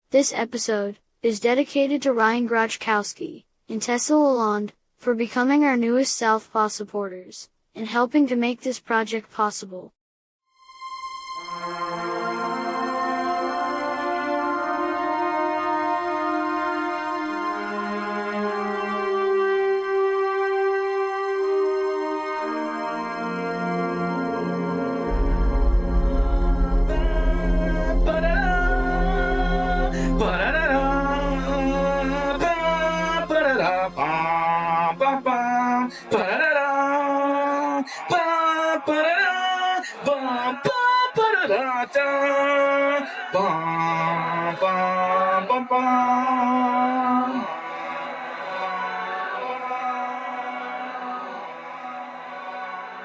This episode is dedicated to Ryan Grochkowski and Tessa Lalonde for becoming our newest Southpaw supporters and helping to make this project possible.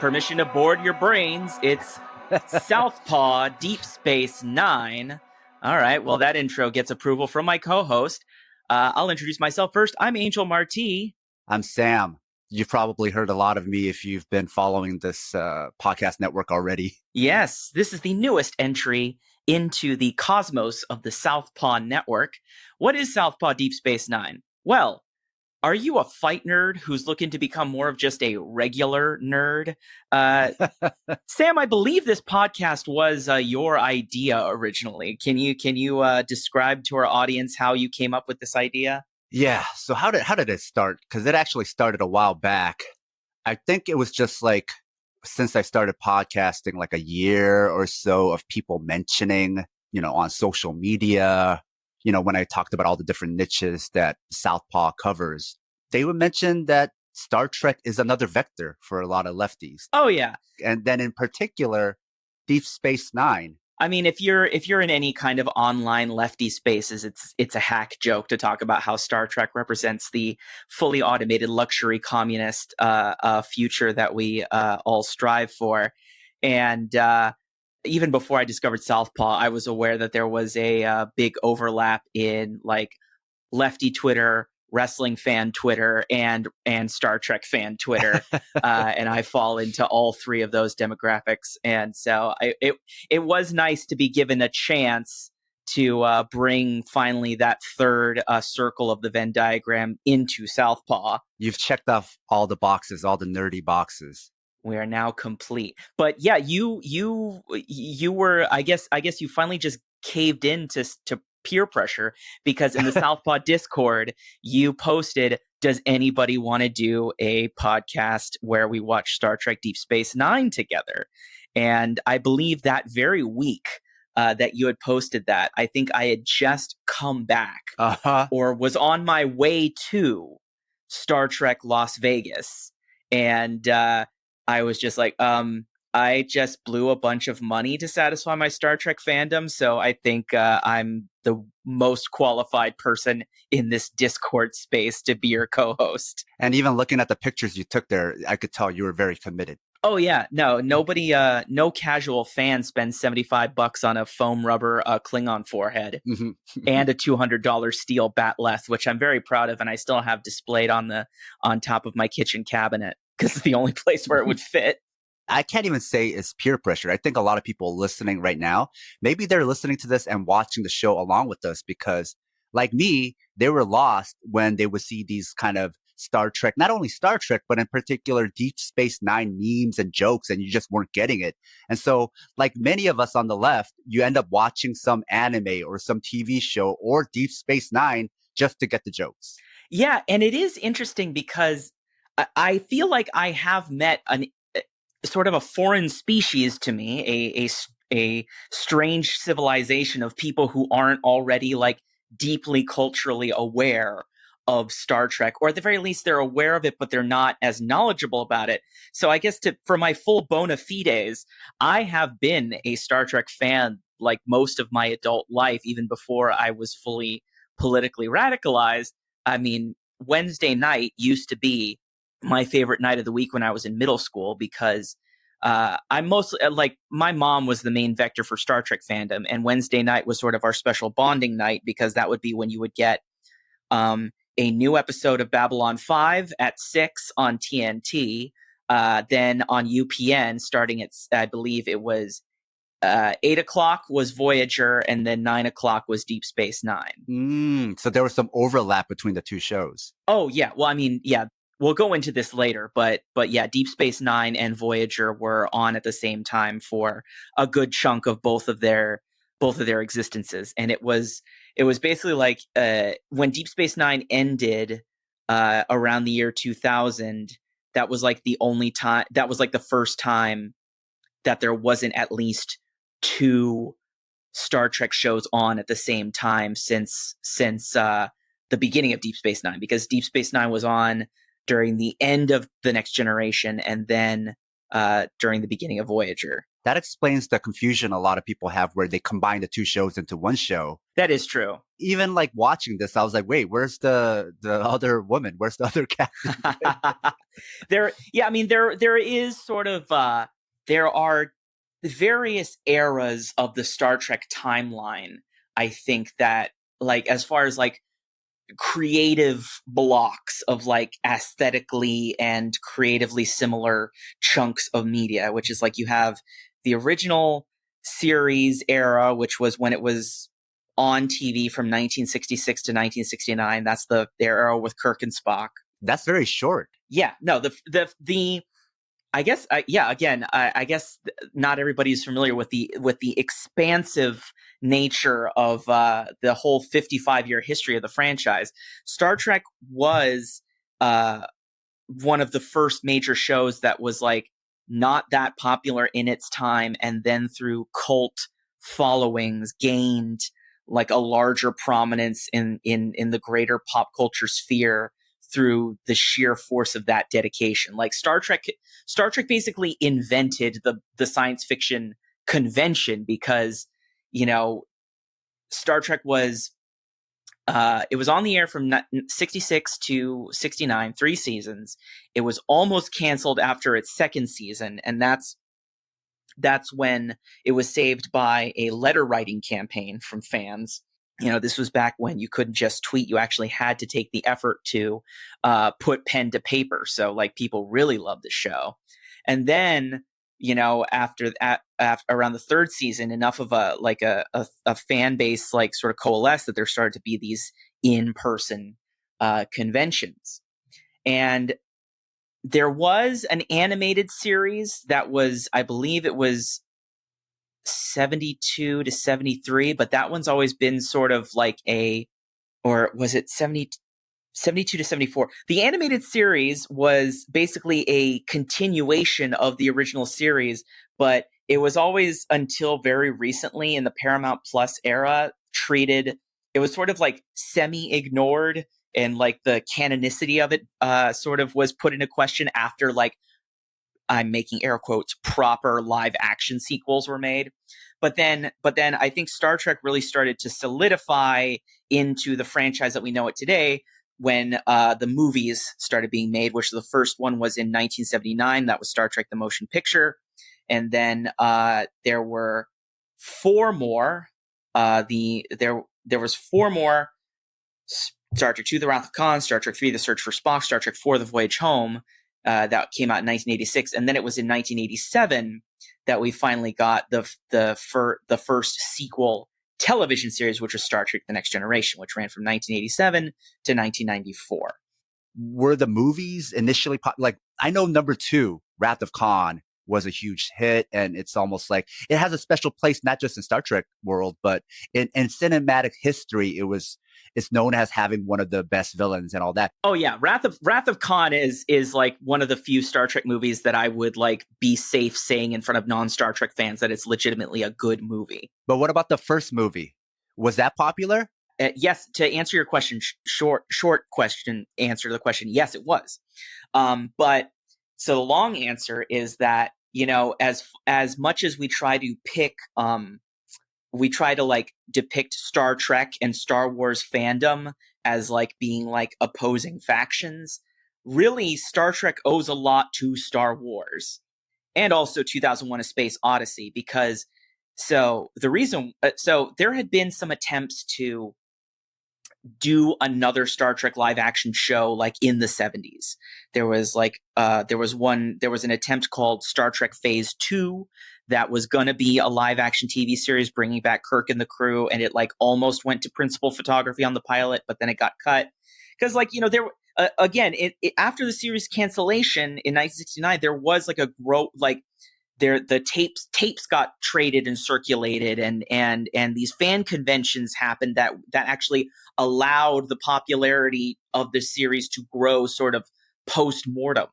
Permission to board your brains. It's Southpaw Deep Space 9. All right, well, that intro gets approval from my co-host. I'll introduce myself first. I'm Angel Marti. I'm Sam. You've probably heard a lot of me if you've been following this podcast network already. Yes, this is the newest entry into the cosmos of the Southpaw network. What is Southpaw Deep Space 9? Well, are you a fight nerd who's looking to become more of just a regular nerd? Sam, I believe this podcast was your idea originally. Can you describe to our audience how you came up with this idea? Yeah. So how did it start? Because it actually started a while back. I think it was just like since I started podcasting, like a year or so of people mentioning, on social media. When I talked about all the different niches that Southpaw covers, they would mention that Star Trek is another vector for a lot of lefties. Oh, yeah. And then in particular, Deep Space Nine. I mean, if you're in any kind of online lefty spaces, it's a hack joke to talk about how Star Trek represents the fully automated luxury communist future that we all strive for. And even before I discovered Southpaw, I was aware that there was a big overlap in like lefty Twitter, wrestling fan Twitter, and Star Trek fan Twitter, and I fall into all three of those demographics. And so it was nice to be given a chance to bring finally that third circle of the Venn diagram into Southpaw. You've checked off all the boxes, all the nerdy boxes. We are now complete. But yeah, you were, I guess you finally just caved in to peer pressure, because in the Southpaw Discord, you posted, does anybody want to do a podcast where we watch Star Trek Deep Space Nine together? And I believe that very week that you had posted that, I think I had just come back or was on my way to Star Trek Las Vegas. And I was just like, I just blew a bunch of money to satisfy my Star Trek fandom, so I think I'm the most qualified person in this Discord space to be your co-host. And even looking at the pictures you took there, I could tell you were very committed. Oh yeah, nobody, no casual fan spends $75 on a foam rubber Klingon forehead and a $200 steel batleth, which I'm very proud of, and I still have displayed on top of my kitchen cabinet because it's the only place where it would fit. I can't even say it's peer pressure. I think a lot of people listening right now, maybe they're listening to this and watching the show along with us because, like me, they were lost when they would see these kind of Star Trek, not only Star Trek, but in particular Deep Space Nine memes and jokes, and you just weren't getting it. And so, like many of us on the left, you end up watching some anime or some TV show or Deep Space Nine just to get the jokes. Yeah, and it is interesting because I feel like I have met sort of a foreign species to me, a strange civilization of people who aren't already like deeply culturally aware of Star Trek, or at the very least they're aware of it, but they're not as knowledgeable about it. So I guess for my full bona fides, I have been a Star Trek fan like most of my adult life, even before I was fully politically radicalized. I mean, Wednesday night used to be my favorite night of the week when I was in middle school because I'm mostly like my mom was the main vector for Star Trek fandom, and Wednesday night was sort of our special bonding night because that would be when you would get a new episode of Babylon 5 at 6 on TNT, then on UPN starting at, I believe it was 8 o'clock was Voyager, and then 9 o'clock was Deep Space Nine. So there was some overlap between the two shows. Oh yeah, well I mean yeah, we'll go into this later, but yeah, Deep Space Nine and Voyager were on at the same time for a good chunk of both of their existences, and it was basically like when Deep Space Nine ended around the year 2000. That was like the only time. That was like the first time that there wasn't at least two Star Trek shows on at the same time since the beginning of Deep Space Nine, because Deep Space Nine was on during the end of The Next Generation and then during the beginning of Voyager. That explains the confusion a lot of people have where they combine the two shows into one show. That is true. Even like watching this, I was like, wait, where's the other woman? Where's the other captain? There is sort of there are various eras of the Star Trek timeline. I think that, like, as far as like creative blocks of like aesthetically and creatively similar chunks of media, which is like you have the original series era, which was when it was on TV from 1966 to 1969. That's the era with Kirk and Spock. That's very short. Yeah, no, the I guess, again, I guess not everybody is familiar with the expansive nature of the whole 55-year history of the franchise. Star Trek was one of the first major shows that was like not that popular in its time, and then through cult followings gained like a larger prominence in the greater pop culture sphere through the sheer force of that dedication. Like Star Trek basically invented the science fiction convention, because, you know, Star Trek was it was on the air from 66 to 69, 3 seasons. It was almost canceled after its second season, and that's when it was saved by a letter writing campaign from fans. You know, this was back when you couldn't just tweet. You actually had to take the effort to put pen to paper. So like people really loved the show. And then, you know, after around the third season, enough of a fan base like sort of coalesced that there started to be these in-person conventions. And there was an animated series that was, I believe it was 72 to 73, but that one's always been sort of like or was it 72 to 74? The animated series was basically a continuation of the original series, but it was always, until very recently in the Paramount Plus era, it was sort of like semi-ignored, and like the canonicity of it sort of was put into question after, like, I'm making air quotes, proper live action sequels were made. But then I think Star Trek really started to solidify into the franchise that we know it today when the movies started being made, which the first one was in 1979. That was Star Trek: The Motion Picture. And then there were 4 more. There was 4 more: Star Trek II, The Wrath of Khan, Star Trek III, The Search for Spock, Star Trek IV, The Voyage Home. That came out in 1986, and then it was in 1987 that we finally got the first sequel television series, which was Star Trek: The Next Generation, which ran from 1987 to 1994. Were the movies initially like, I know number 2, Wrath of Khan, was a huge hit, and it's almost like it has a special place not just in Star Trek world, but in cinematic history. It's known as having one of the best villains and all that. Oh yeah, Wrath of Khan is like one of the few Star Trek movies that I would like be safe saying in front of non-Star Trek fans that it's legitimately a good movie. But what about the first movie? Was that popular? Yes, to answer your question, short question answer to the question, yes, it was. But so the long answer is that, you know, as much as we try to like depict Star Trek and Star Wars fandom as like being like opposing factions, really Star Trek owes a lot to Star Wars and also 2001: A Space Odyssey, because there had been some attempts to do another Star Trek live action show like in the 70s. There was an attempt called Star Trek Phase 2 that was going to be a live action TV series bringing back Kirk and the crew. And it like almost went to principal photography on the pilot, but then it got cut. Because like, there, again, after the series cancellation in 1969, there was like a growth, like the tapes got traded and circulated, and these fan conventions happened that actually allowed the popularity of the series to grow sort of post-mortem.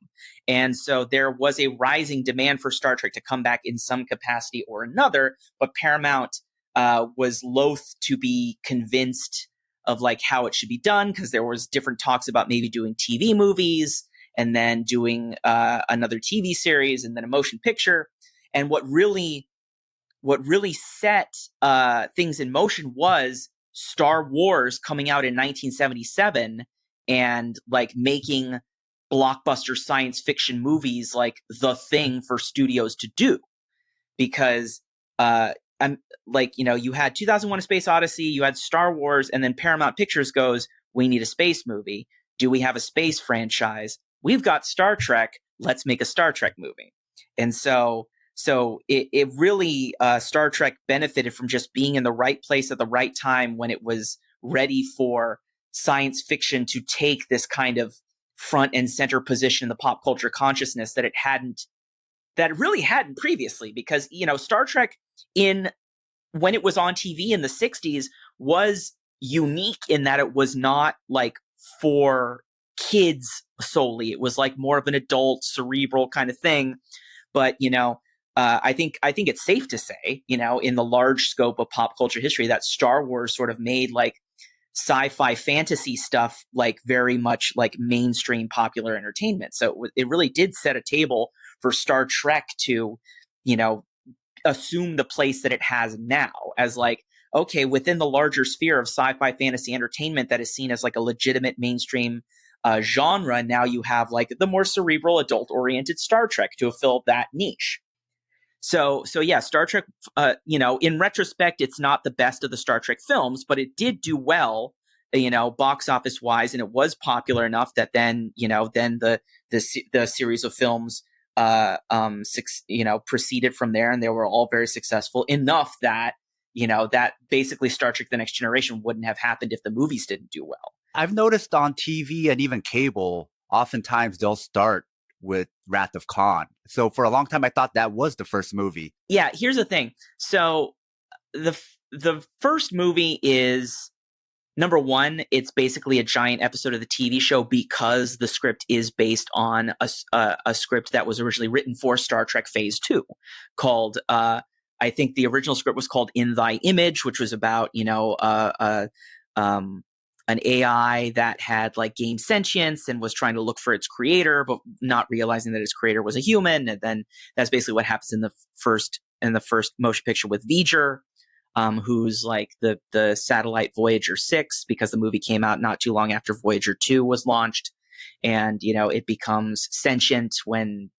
And so there was a rising demand for Star Trek to come back in some capacity or another, but Paramount was loath to be convinced of like how it should be done, because there was different talks about maybe doing TV movies and then doing another TV series and then a motion picture. And what really set things in motion was Star Wars coming out in 1977 and like making blockbuster science fiction movies like the thing for studios to do. Because you had 2001: A Space Odyssey, you had Star Wars, and then Paramount Pictures goes, we need a space movie. Do we have a space franchise? We've got Star Trek. Let's make a Star Trek movie. And so it really, Star Trek benefited from just being in the right place at the right time when it was ready for science fiction to take this kind of front and center position in the pop culture consciousness that it really hadn't previously. Because, Star Trek when it was on TV in the 60s was unique in that it was not like for kids solely. It was like more of an adult, cerebral kind of thing. But, I think it's safe to say, in the large scope of pop culture history, that Star Wars sort of made like sci-fi fantasy stuff like very much like mainstream popular entertainment. So it really did set a table for Star Trek to, assume the place that it has now as like, okay, within the larger sphere of sci-fi fantasy entertainment that is seen as like a legitimate mainstream genre, now you have like the more cerebral, adult-oriented Star Trek to have filled that niche. So yeah, Star Trek, in retrospect, it's not the best of the Star Trek films, but it did do well, box office wise, and it was popular enough that then the series of films, proceeded from there, and they were all very successful enough that, that basically Star Trek: The Next Generation wouldn't have happened if the movies didn't do well. I've noticed on TV and even cable, oftentimes they'll start with Wrath of Khan. So for a long time, I thought that was the first movie. Yeah, here's the thing. So the first movie is, number one, it's basically a giant episode of the TV show because the script is based on a script that was originally written for Star Trek Phase 2 called, I think the original script was called In Thy Image, which was about, an AI that had like gained sentience and was trying to look for its creator, but not realizing that its creator was a human. And then that's basically what happens in the first motion picture with V'ger, who's like the satellite Voyager 6, because the movie came out not too long after Voyager 2 was launched. And, it becomes sentient when,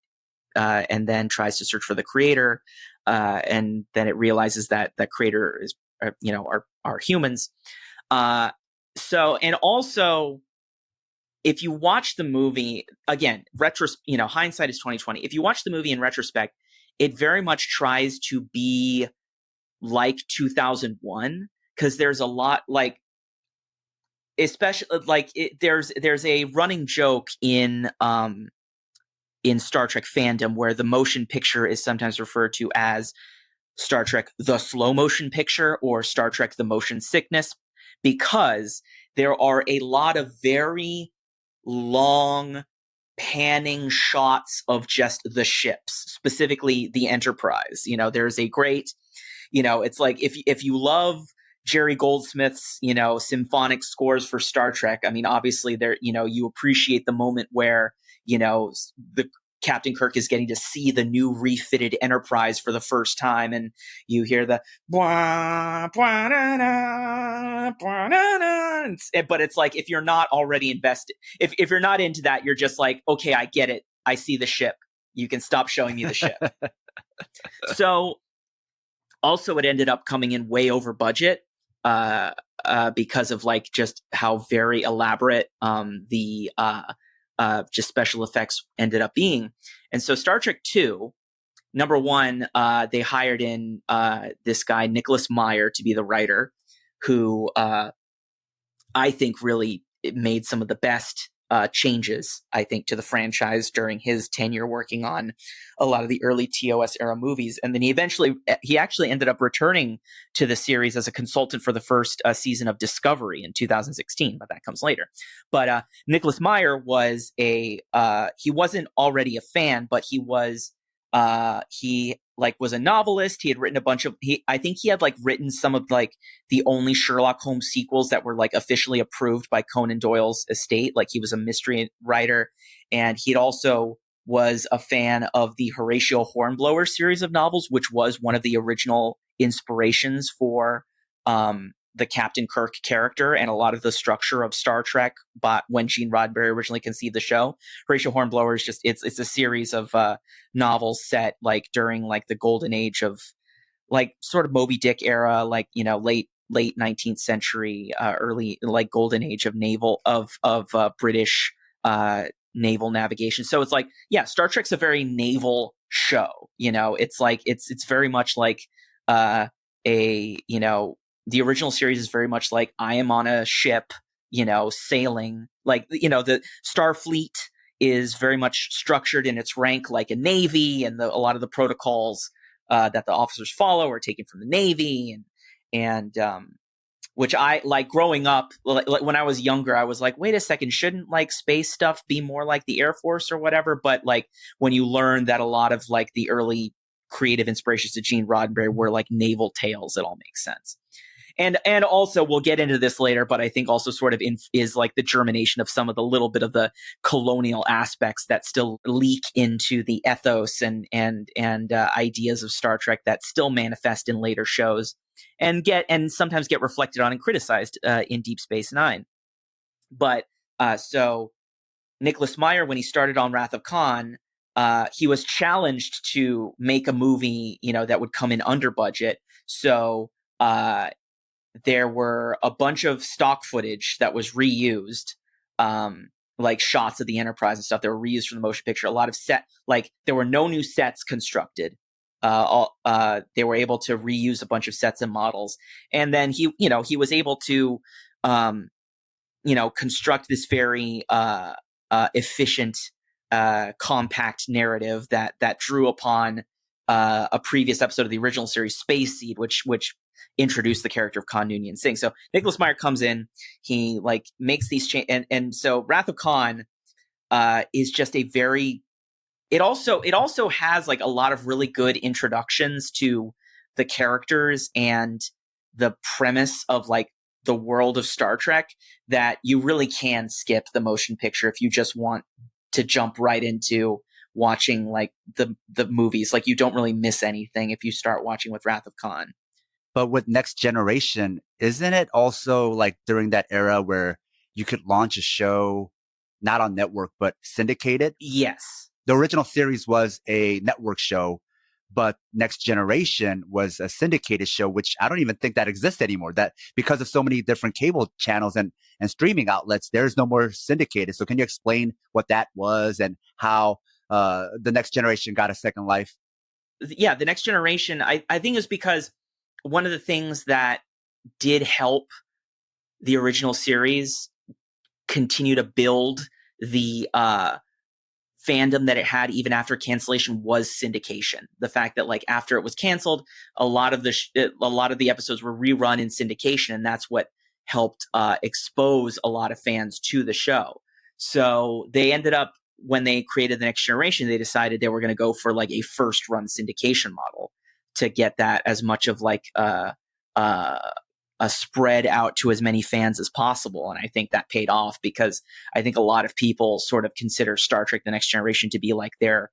and then tries to search for the creator. And then it realizes that that creator is, are humans. So, and also, if you watch the movie, again, hindsight is 20/20. If you watch the movie in retrospect, it very much tries to be like 2001, because there's a lot like, especially like there's a running joke in Star Trek fandom where the motion picture is sometimes referred to as Star Trek: The Slow Motion Picture or Star Trek: The Motion Sickness, because there are a lot of very long panning shots of just the ships, specifically the Enterprise. There's a great, it's like if you love Jerry Goldsmith's, symphonic scores for Star Trek, I mean, obviously there, you appreciate the moment where, the Captain Kirk is getting to see the new refitted Enterprise for the first time, and you hear the blah, blah, da, da, blah, da, da. But it's like, if you're not already invested, if you're not into that, you're just like, okay, I get it. I see the ship. You can stop showing me the ship. So also it ended up coming in way over budget because of like just how very elaborate just special effects ended up being. And so Star Trek 2 number one, they hired in this guy, Nicholas Meyer, to be the writer, who I think really made some of the best changes, I think, to the franchise during his tenure working on a lot of the early TOS era movies. And then he actually ended up returning to the series as a consultant for the first season of Discovery in 2016, but that comes later. But Nicholas Meyer was he wasn't already a fan, but he was was a novelist. He had written a bunch of, I think he had written some of the only Sherlock Holmes sequels that were officially approved by Conan Doyle's estate. He was a mystery writer, and he also was a fan of the Horatio Hornblower series of novels, which was one of the original inspirations for the Captain Kirk character and a lot of the structure of Star Trek. But when Gene Roddenberry originally conceived the show, Horatio Hornblower is it's a series of novels set during the golden age of sort of Moby Dick era, late 19th century, early golden age of British naval navigation. So it's Star Trek's a very naval show. It's very much the original series is very much I am on a ship, sailing. The Starfleet is very much structured in its rank like a navy, and a lot of the protocols that the officers follow are taken from the Navy, and which I growing up. When I was younger, I was wait a second, shouldn't space stuff be more like the Air Force or whatever? But when you learn that a lot of the early creative inspirations to Gene Roddenberry were naval tales, it all makes sense. And also, we'll get into this later, but I think also sort of is the germination of some of the little bit of the colonial aspects that still leak into the ethos and ideas of Star Trek that still manifest in later shows and sometimes get reflected on and criticized in Deep Space Nine. But so Nicholas Meyer, when he started on Wrath of Khan, he was challenged to make a movie, that would come in under budget. So there were a bunch of stock footage that was reused, shots of the Enterprise and stuff that were reused from the motion picture. A lot of there were no new sets constructed. They were able to reuse a bunch of sets and models. And then he was able to, construct this very efficient, compact narrative that drew upon a previous episode of the original series, Space Seed, which introduced the character of Khan Noonien Singh. So Nicholas Meyer comes in, he makes these changes, and so Wrath of Khan is just a very. It also has a lot of really good introductions to the characters and the premise of the world of Star Trek that you really can skip the motion picture if you just want to jump right into watching the movies. You don't really miss anything if you start watching with Wrath of Khan. But with Next Generation, isn't it also during that era where you could launch a show not on network but syndicated? Yes. The original series was a network show, but Next Generation was a syndicated show, which I don't even think that exists anymore. That because of so many different cable channels and streaming outlets, there's no more syndicated. So can you explain what that was and how the Next Generation got a second life? Yeah, the Next Generation, I think is because one of the things that did help the original series continue to build the fandom that it had even after cancellation was syndication. The fact that after it was canceled, a lot of the episodes were rerun in syndication, and that's what helped expose a lot of fans to the show. So they ended up, when they created the Next Generation, they decided they were going to go for a first run syndication model to get that as much of a spread out to as many fans as possible. And I think that paid off, because I think a lot of people sort of consider Star Trek The Next Generation to be their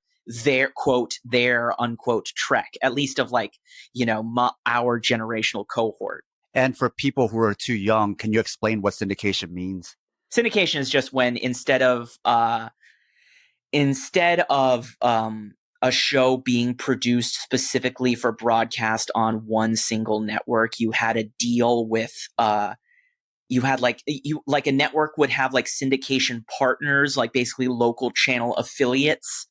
quote, their unquote Trek, at least of our generational cohort. And for people who are too young, can you explain what syndication means? Syndication is just when instead of a show being produced specifically for broadcast on one single network, you had a deal with you had a network would have syndication partners, basically local channel affiliates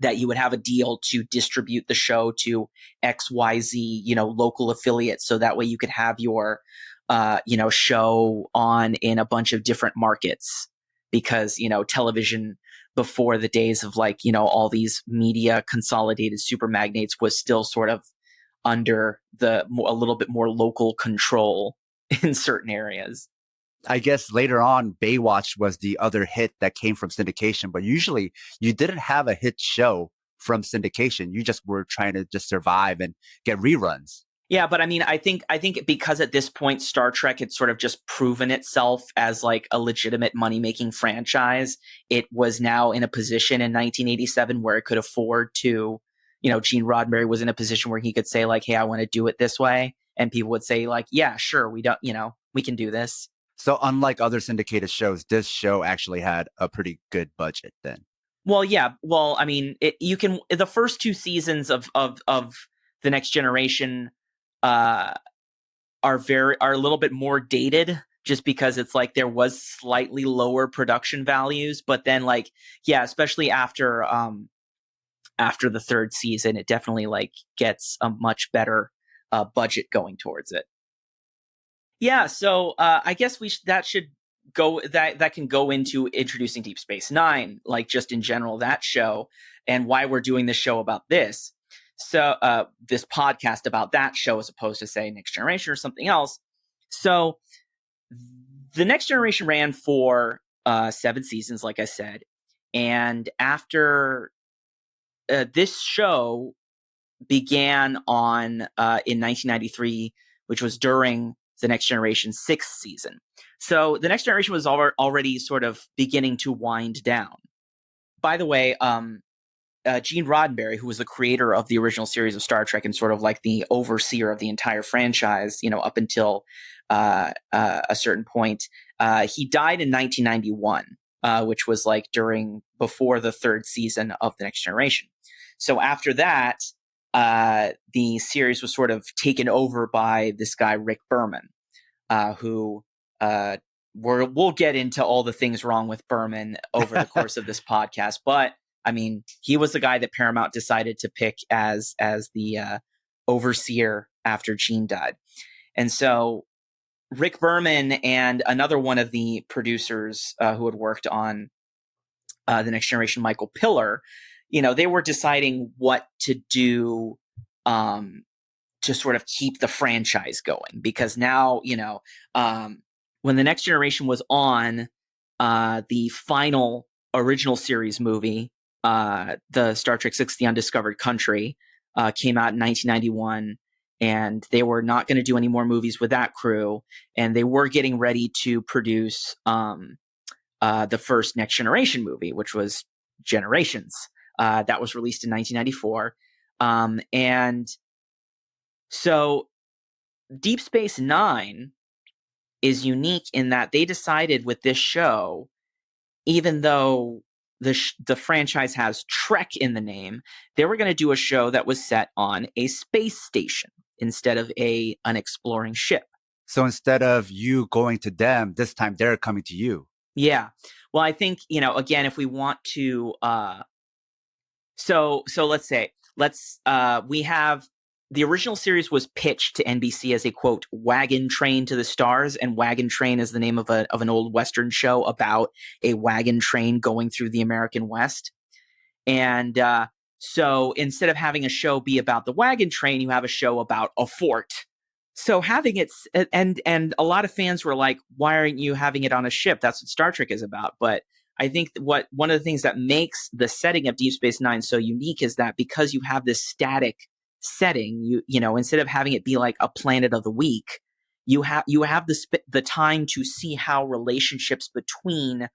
that you would have a deal to distribute the show to XYZ, local affiliates. So that way you could have your, show on in a bunch of different markets, because, television before the days of all these media consolidated super magnates was still sort of under a little bit more local control in certain areas. I guess later on, Baywatch was the other hit that came from syndication, but usually you didn't have a hit show from syndication. You just were trying to just survive and get reruns. Yeah, but I mean, I think because at this point Star Trek had sort of just proven itself as like a legitimate money-making franchise, it was now in a position in 1987 where it could afford to, Gene Roddenberry was in a position where he could say like, hey, I want to do it this way. And people would say like, yeah, sure, we can do this. So unlike other syndicated shows, this show actually had a pretty good budget then. Well, yeah. Well, I mean, the first two seasons of The Next Generation are a little bit more dated, just because it's like there was slightly lower production values, but then especially after the third season, it definitely gets a much better budget going towards it. Yeah, so I guess that can go into introducing Deep Space Nine, just in general, that show, and why we're doing this show about this. So this podcast about that show, as opposed to say Next Generation or something else. So the Next Generation ran for 7 seasons, like I said, and after this show began in 1993, which was during the Next Generation 6th season. So the Next Generation was already sort of beginning to wind down. By the way, Gene Roddenberry, who was the creator of the original series of Star Trek and sort of like the overseer of the entire franchise, up until a certain point, he died in 1991, which was before the third season of the Next Generation. So after that, the series was sort of taken over by this guy, Rick Berman, who we'll get into all the things wrong with Berman over the course of this podcast. But I mean, he was the guy that Paramount decided to pick as the overseer after Gene died. And so Rick Berman and another one of the producers who had worked on The Next Generation, Michael Piller, they were deciding what to do to sort of keep the franchise going, because now, when The Next Generation was on, the final original series movie, the Star Trek VI: The Undiscovered Country, came out in 1991, and they were not going to do any more movies with that crew, and they were getting ready to produce the first Next Generation movie, which was Generations. That was released in 1994. And so Deep Space Nine is unique in that they decided with this show, even though the franchise has Trek in the name, they were going to do a show that was set on a space station instead of an exploring ship. So instead of you going to them, this time they're coming to you. Yeah. Well, I think, again, if we want to, so let's say, we have the original series was pitched to NBC as a, quote, wagon train to the stars, and Wagon Train is the name of an old Western show about a wagon train going through the American West. And so instead of having a show be about the wagon train, you have a show about a fort. So having it, and a lot of fans were like, why aren't you having it on a ship? That's what Star Trek is about. But I think one of the things that makes the setting of Deep Space Nine so unique is that because you have this static setting, instead of having it be like a planet of the week, you have the time to see how relationships between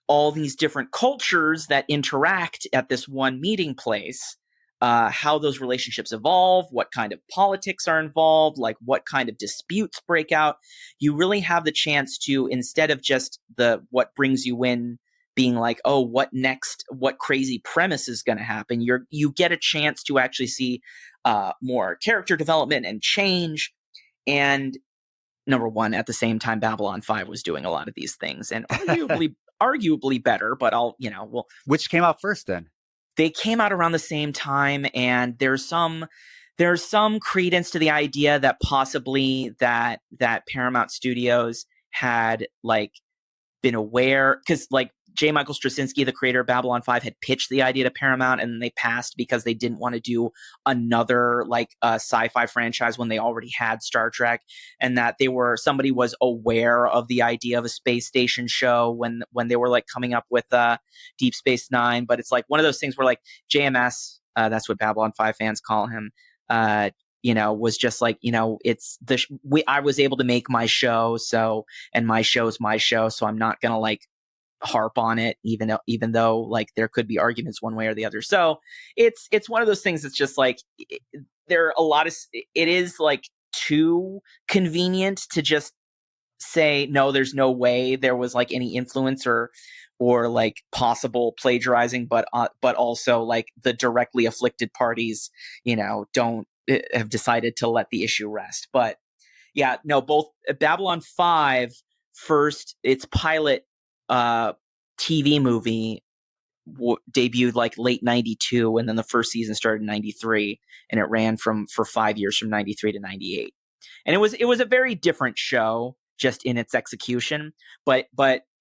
all these different cultures that interact at this one meeting place, how those relationships evolve, what kind of politics are involved, what kind of disputes break out. You really have the chance to, instead of just what brings you in being like, oh, what next, what crazy premise is going to happen, you get a chance to actually see more character development and change. And number one, at the same time, Babylon 5 was doing a lot of these things, and arguably better, but we'll. Which came out first then? they came out around the same time, and there's some credence to the idea that possibly that Paramount Studios had like been aware, because like J. Michael Straczynski, the creator of Babylon 5, had pitched the idea to Paramount, and they passed because they didn't want to do another like sci-fi franchise when they already had Star Trek, and that somebody was aware of the idea of a space station show when they were like coming up with Deep Space Nine. But it's like one of those things where like JMS, that's what Babylon 5 fans call him, was just like, I was able to make my show, and my show's my show, so I'm not gonna like harp on it, even though like there could be arguments one way or the other. So it's one of those things that's just like there are a lot of, it is like too convenient to just say no, there's no way there was like any influence or like possible plagiarizing, but also like the directly afflicted parties don't have decided to let the issue rest. But yeah, no, both Babylon 5 first, its pilot TV movie debuted like late 92, and then the first season started in 93, and it ran for 5 years from 93 to 98. And it was a very different show just in its execution. But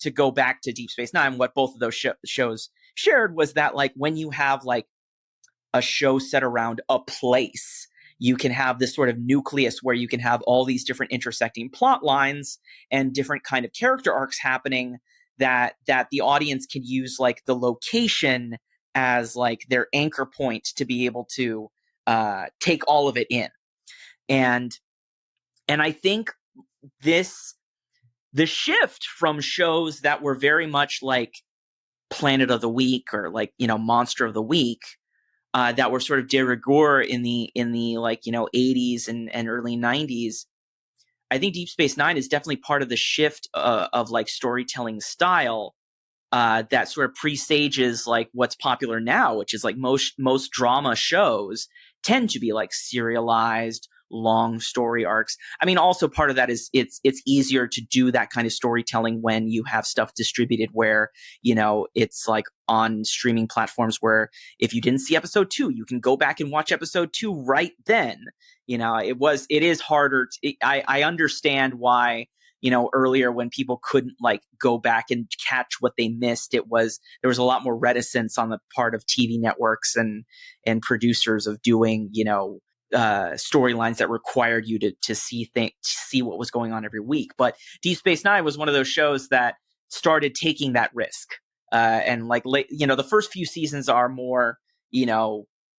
to go back to Deep Space Nine, what both of those shows shared was that like when you have like a show set around a place, you can have this sort of nucleus where you can have all these different intersecting plot lines and different kind of character arcs happening that the audience can use like the location as like their anchor point to be able to take all of it in. And I think the shift from shows that were very much like Planet of the Week or like, Monster of the Week, that were sort of de rigueur in the like, 80s and early 90s. I think Deep Space Nine is definitely part of the shift of like storytelling style that sort of presages like what's popular now, which is like most drama shows tend to be like serialized, long story arcs. I mean, also part of that is it's easier to do that kind of storytelling when you have stuff distributed where, it's like on streaming platforms where if you didn't see episode 2, you can go back and watch episode 2 right then. It is harder. I understand why, earlier when people couldn't like go back and catch what they missed, there was a lot more reticence on the part of TV networks and producers of doing, storylines that required you to see what was going on every week. But Deep Space Nine was one of those shows that started taking that risk. And like, the first few seasons are more,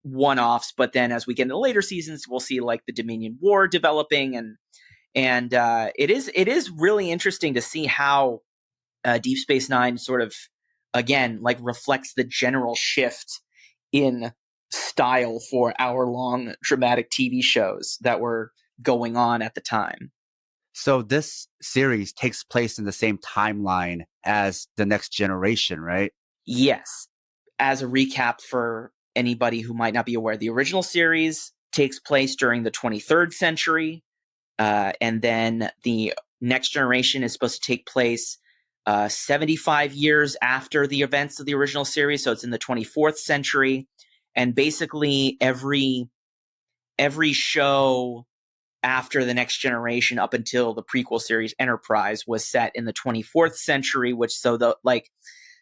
one-offs, but then as we get into the later seasons, we'll see like the Dominion War developing, and it is really interesting to see how Deep Space Nine sort of again like reflects the general shift in style for hour-long dramatic TV shows that were going on at the time. So this series takes place in the same timeline as The Next Generation, right? Yes. As a recap for anybody who might not be aware, the original series takes place during the 23rd century, and then the Next Generation is supposed to take place 75 years after the events of the original series, so it's in the 24th century. And basically every show after the Next Generation up until the prequel series Enterprise was set in the 24th century,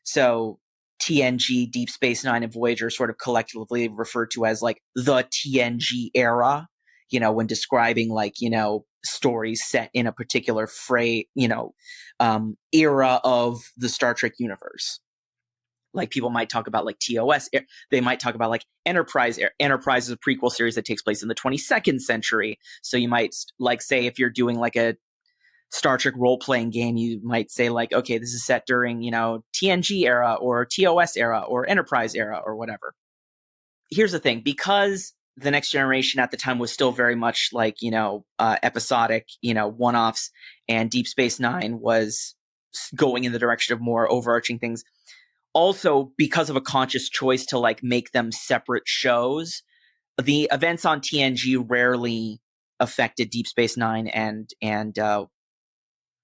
so TNG, Deep Space Nine, and Voyager sort of collectively referred to as like the TNG era, when describing like, stories set in a particular era of the Star Trek universe. Like people might talk about like TOS, they might talk about like Enterprise. Enterprise is a prequel series that takes place in the 22nd century. So you might like say if you're doing like a Star Trek role-playing game, you might say like, okay, this is set during, TNG era or TOS era or Enterprise era or whatever. Here's the thing, because the Next Generation at the time was still very much like, episodic, one-offs, and Deep Space Nine was going in the direction of more overarching things. Also, because of a conscious choice to like make them separate shows, the events on TNG rarely affected Deep Space Nine and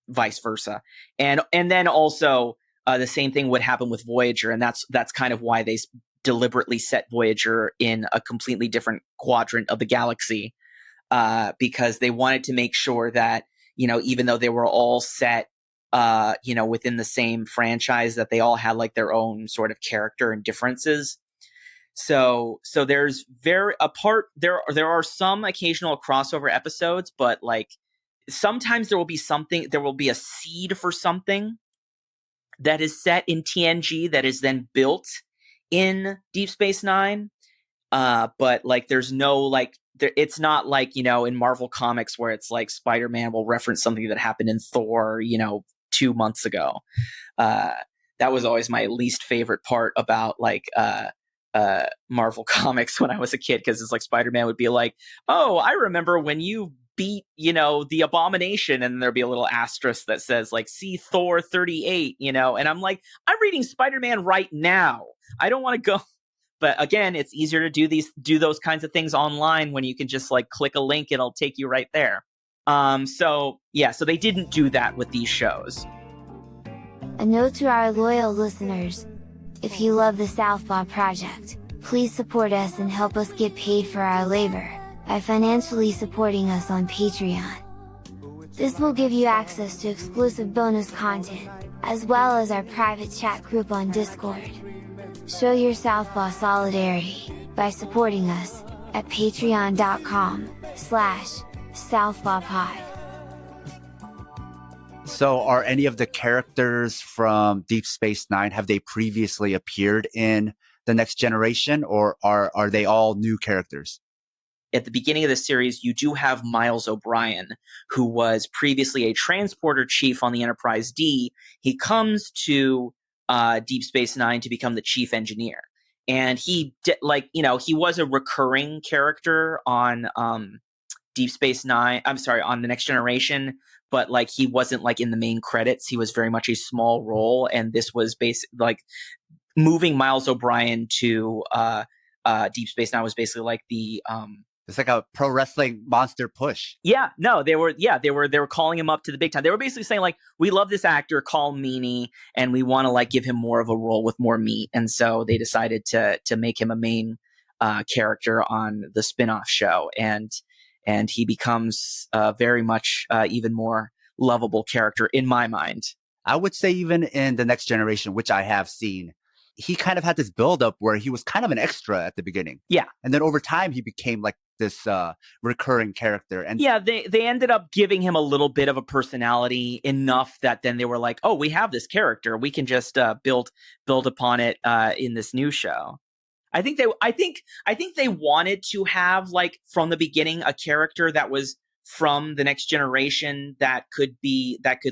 vice versa. And then also the same thing would happen with Voyager, and that's kind of why they deliberately set Voyager in a completely different quadrant of the galaxy, because they wanted to make sure that, even though they were all set, within the same franchise, that they all had like their own sort of character and differences. So there's there are some occasional crossover episodes, but like sometimes there will be a seed for something that is set in TNG that is then built in Deep Space Nine. But like there's no like it's not like, in Marvel Comics where it's like Spider-Man will reference something that happened in Thor, 2 months ago. That was always my least favorite part about like Marvel Comics when I was a kid, because it's like Spider-Man would be like, oh, I remember when you beat, the Abomination, and there'd be a little asterisk that says like, see Thor 38, and I'm like, I'm reading Spider-Man right now. I don't want to go. But again, it's easier to do those kinds of things online when you can just like click a link and it'll take you right there. So they didn't do that with these shows. A note to our loyal listeners: if you love the Southpaw Project, please support us and help us get paid for our labor by financially supporting us on Patreon. This will give you access to exclusive bonus content, as well as our private chat group on Discord. Show your Southpaw solidarity by supporting us at patreon.com/southpawpod. So are any of the characters from Deep Space Nine, have they previously appeared in The Next Generation, or are they all new characters? At the beginning of the series, you do have Miles O'Brien, who was previously a transporter chief on the Enterprise D. He comes to Deep Space Nine to become the chief engineer. And he was a recurring character on Deep Space Nine. I'm sorry, on The Next Generation, but like he wasn't like in the main credits. He was very much a small role, and this was like moving Miles O'Brien to Deep Space Nine was basically like the It's like a pro wrestling monster push. Yeah, no, they were calling him up to the big time. They were basically saying like, we love this actor, call Meanie, and we want to like give him more of a role with more meat. And so they decided to make him a main character on the spin-off show, and he becomes very much even more lovable character in my mind. I would say even in The Next Generation, which I have seen, he kind of had this buildup where he was kind of an extra at the beginning. Yeah. And then over time, he became like this recurring character. And yeah, they ended up giving him a little bit of a personality, enough that then they were like, oh, we have this character. We can just build upon it in this new show. I think they wanted to have like from the beginning a character that was from The Next Generation that could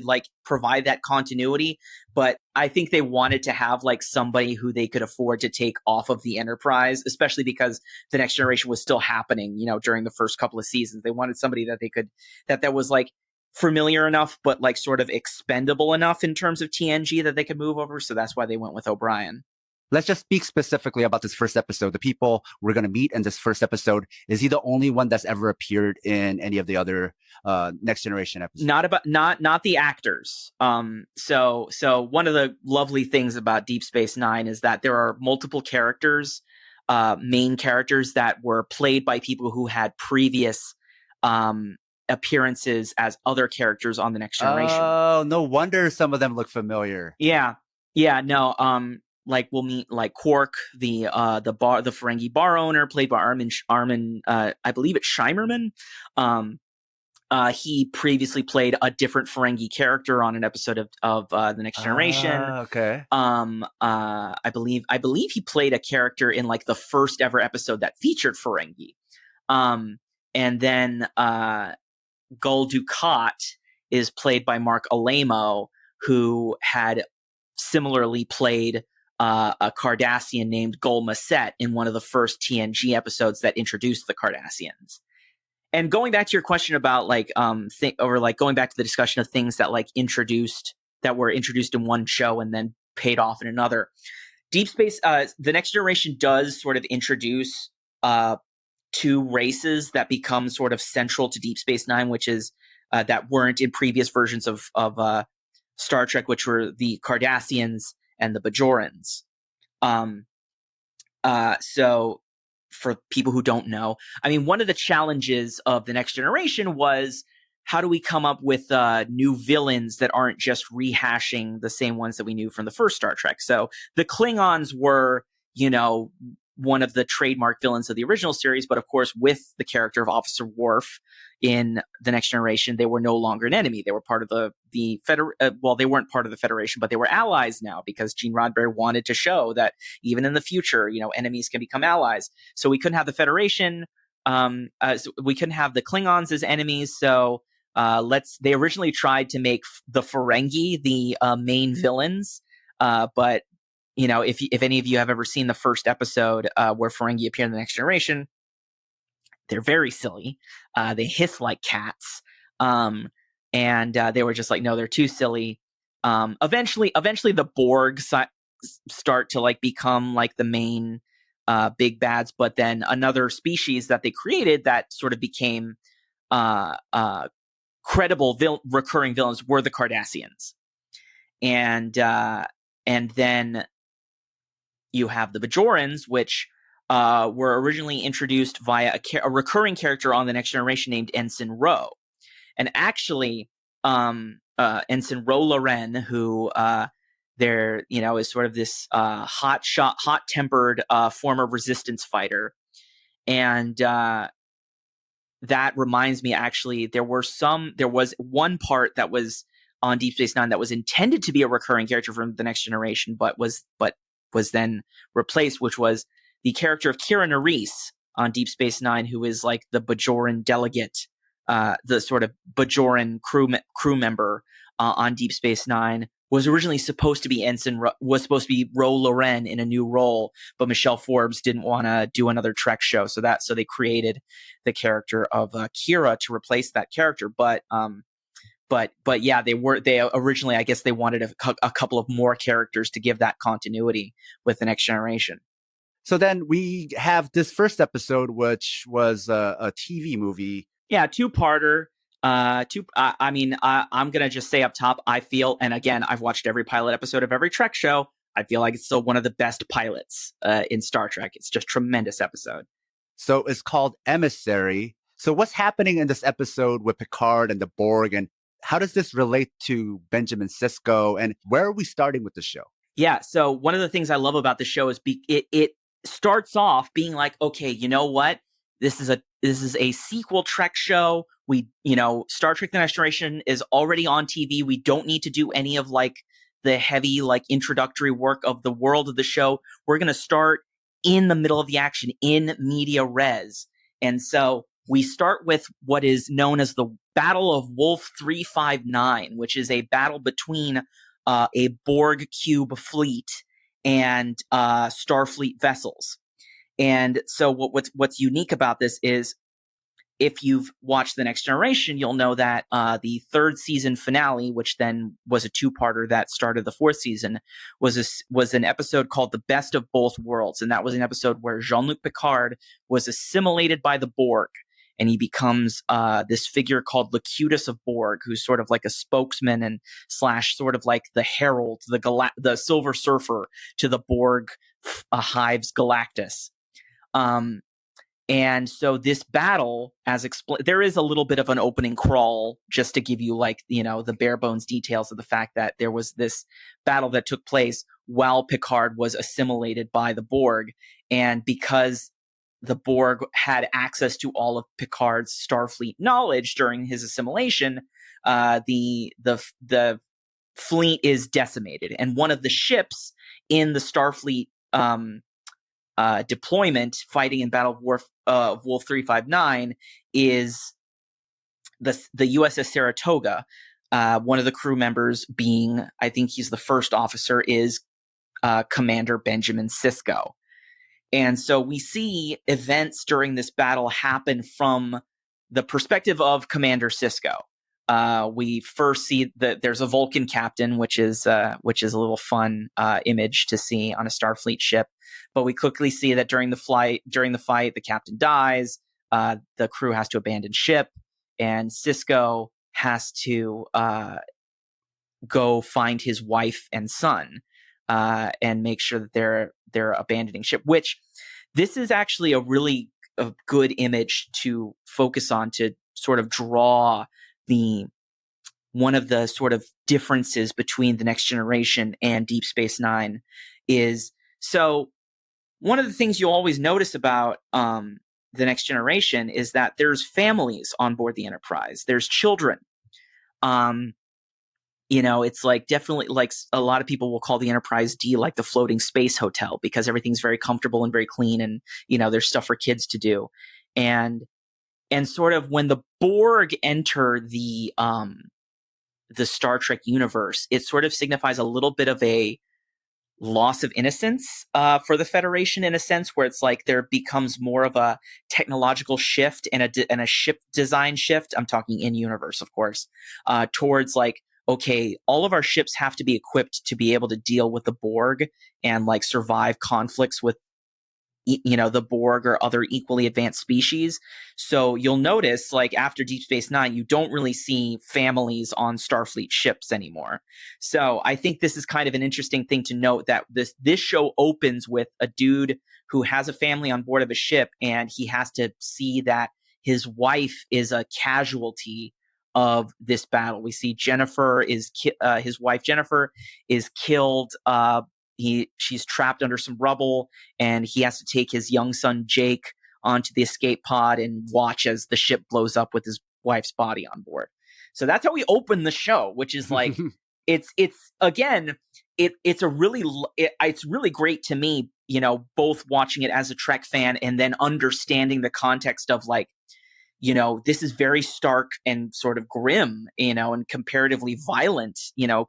like provide that continuity. But I think they wanted to have like somebody who they could afford to take off of the Enterprise, especially because The Next Generation was still happening, during the first couple of seasons. They wanted somebody that they could, that was like familiar enough, but like sort of expendable enough in terms of TNG that they could move over. So that's why they went with O'Brien. Let's just speak specifically about this first episode. The people we're going to meet in this first episode, is he the only one that's ever appeared in any of the other Next Generation episodes? Not the actors. So one of the lovely things about Deep Space Nine is that there are multiple characters, main characters that were played by people who had previous appearances as other characters on The Next Generation. Oh, no wonder some of them look familiar. Yeah, no. Like we'll meet like Quark, the Ferengi bar owner, played by Armin, I believe it's Shimerman. He previously played a different Ferengi character on an episode of The Next Generation. Okay. I believe he played a character in like the first ever episode that featured Ferengi. And then Gul Dukat is played by Mark Alamo, who had similarly played a Cardassian named Gul Maset in one of the first TNG episodes that introduced the Cardassians. And going back to your question about like going back to the discussion of things that were introduced in one show and then paid off in another. Deep Space, The Next Generation does sort of introduce two races that become sort of central to Deep Space Nine, which is that weren't in previous versions of Star Trek, which were the Cardassians and the Bajorans. So for people who don't know, I mean, one of the challenges of the Next Generation was, how do we come up with new villains that aren't just rehashing the same ones that we knew from the first Star Trek? So the Klingons were, one of the trademark villains of the original series, but of course, with the character of Officer Worf in the Next Generation, they were no longer an enemy. They were part of they weren't part of the Federation, but they were allies now, because Gene Roddenberry wanted to show that even in the future, enemies can become allies. So we couldn't have the Federation. So we couldn't have the Klingons as enemies. So they originally tried to make the Ferengi the main villains, but if any of you have ever seen the first episode where Ferengi appear in the Next Generation, they're very silly. They hiss like cats, and they were just like, no, they're too silly. Eventually, the Borg start to like become like the main big bads, but then another species that they created that sort of became credible recurring villains were the Cardassians, and then you have the Bajorans, which were originally introduced via a recurring character on the Next Generation named Ensign Ro. And actually, Ensign Ro Loren, who is sort of this hot-tempered former resistance fighter. And that reminds me, actually, there was one part that was on Deep Space Nine that was intended to be a recurring character from the Next Generation, but was then replaced, which was the character of Kira Nerys on Deep Space Nine, who is like the Bajoran delegate, the sort of Bajoran crew member on Deep Space Nine, was originally supposed to be Ro Loren in a new role, but Michelle Forbes didn't want to do another Trek show, so they created the character of Kira to replace that character. But yeah, they originally, I guess they wanted a couple of more characters to give that continuity with the Next Generation. So then we have this first episode, which was a TV movie. Yeah, two-parter. I'm going to just say up top, I feel, and again, I've watched every pilot episode of every Trek show, I feel like it's still one of the best pilots in Star Trek. It's just a tremendous episode. So it's called Emissary. So what's happening in this episode with Picard and the Borg, and how does this relate to Benjamin Sisko, and where are we starting with the show? Yeah, so one of the things I love about the show is it starts off being like, okay, you know what? This is a sequel Trek show. Star Trek: The Next Generation is already on TV. We don't need to do any of like the heavy like introductory work of the world of the show. We're going to start in the middle of the action, in media res. And so we start with what is known as the Battle of Wolf 359, which is a battle between a Borg cube fleet and Starfleet vessels. And so what's unique about this is, if you've watched The Next Generation, you'll know that the third season finale, which then was a two-parter that started the fourth season, was an episode called The Best of Both Worlds. And that was an episode where Jean-Luc Picard was assimilated by the Borg, and he becomes this figure called Locutus of Borg, who's sort of like a spokesman and / sort of like the herald, the Silver Surfer to the Borg hives Galactus. And so this battle, as explained, there is a little bit of an opening crawl just to give you like, the bare bones details of the fact that there was this battle that took place while Picard was assimilated by the Borg. And because the Borg had access to all of Picard's Starfleet knowledge during his assimilation, the fleet is decimated. And one of the ships in the Starfleet deployment fighting in Battle of Wolf 359 is the USS Saratoga. One of the crew members being, I think he's the first officer, is Commander Benjamin Sisko. And so we see events during this battle happen from the perspective of Commander Sisko. We first see that there's a Vulcan captain, which is a little fun image to see on a Starfleet ship. But we quickly see that during the fight, the captain dies. The crew has to abandon ship, and Sisko has to go find his wife and son and make sure that their abandoning ship, which this is actually a good image to focus on to sort of draw one of the sort of differences between the Next Generation and Deep Space Nine is, so one of the things you always notice about the Next Generation is that there's families on board the Enterprise. There's children. It's like definitely like a lot of people will call the Enterprise D like the floating space hotel because everything's very comfortable and very clean, and there's stuff for kids to do. And sort of when the Borg enter the Star Trek universe, it sort of signifies a little bit of a loss of innocence for the Federation, in a sense, where it's like there becomes more of a technological shift and a ship design shift. I'm talking in universe, of course, towards like, okay, all of our ships have to be equipped to be able to deal with the Borg and like survive conflicts with the Borg or other equally advanced species. So you'll notice, like after Deep Space Nine, you don't really see families on Starfleet ships anymore. So I think this is kind of an interesting thing to note, that this show opens with a dude who has a family on board of a ship, and he has to see that his wife is a casualty of this battle. We see his wife Jennifer is killed. She's trapped under some rubble, and he has to take his young son Jake onto the escape pod and watch as the ship blows up with his wife's body on board. So that's how we open the show, which is like it's really great to me, both watching it as a Trek fan and then understanding the context of like, this is very stark and sort of grim, and comparatively violent,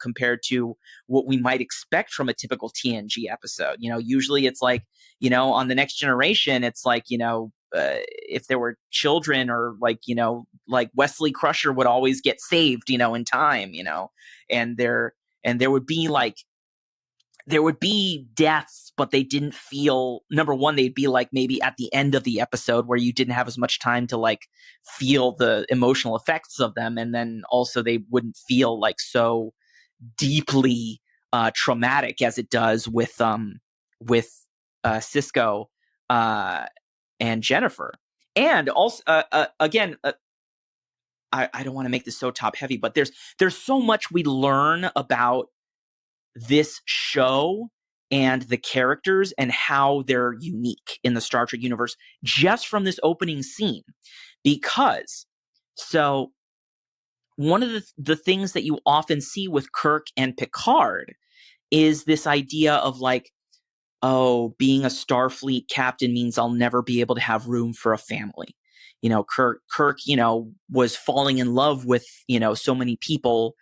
compared to what we might expect from a typical TNG episode. Usually it's like, on the Next Generation, it's like, if there were children or like, like Wesley Crusher would always get saved, in time, and there would be deaths, but they didn't feel, number one, they'd be like maybe at the end of the episode where you didn't have as much time to like feel the emotional effects of them. And then also they wouldn't feel like so deeply traumatic as it does with Cisco and Jennifer. And also, again, I don't want to make this so top heavy, but there's so much we learn about this show and the characters and how they're unique in the Star Trek universe just from this opening scene. Because, so one of the things that you often see with Kirk and Picard is this idea of like, oh, being a Starfleet captain means I'll never be able to have room for a family. Kirk, was falling in love with, so many people,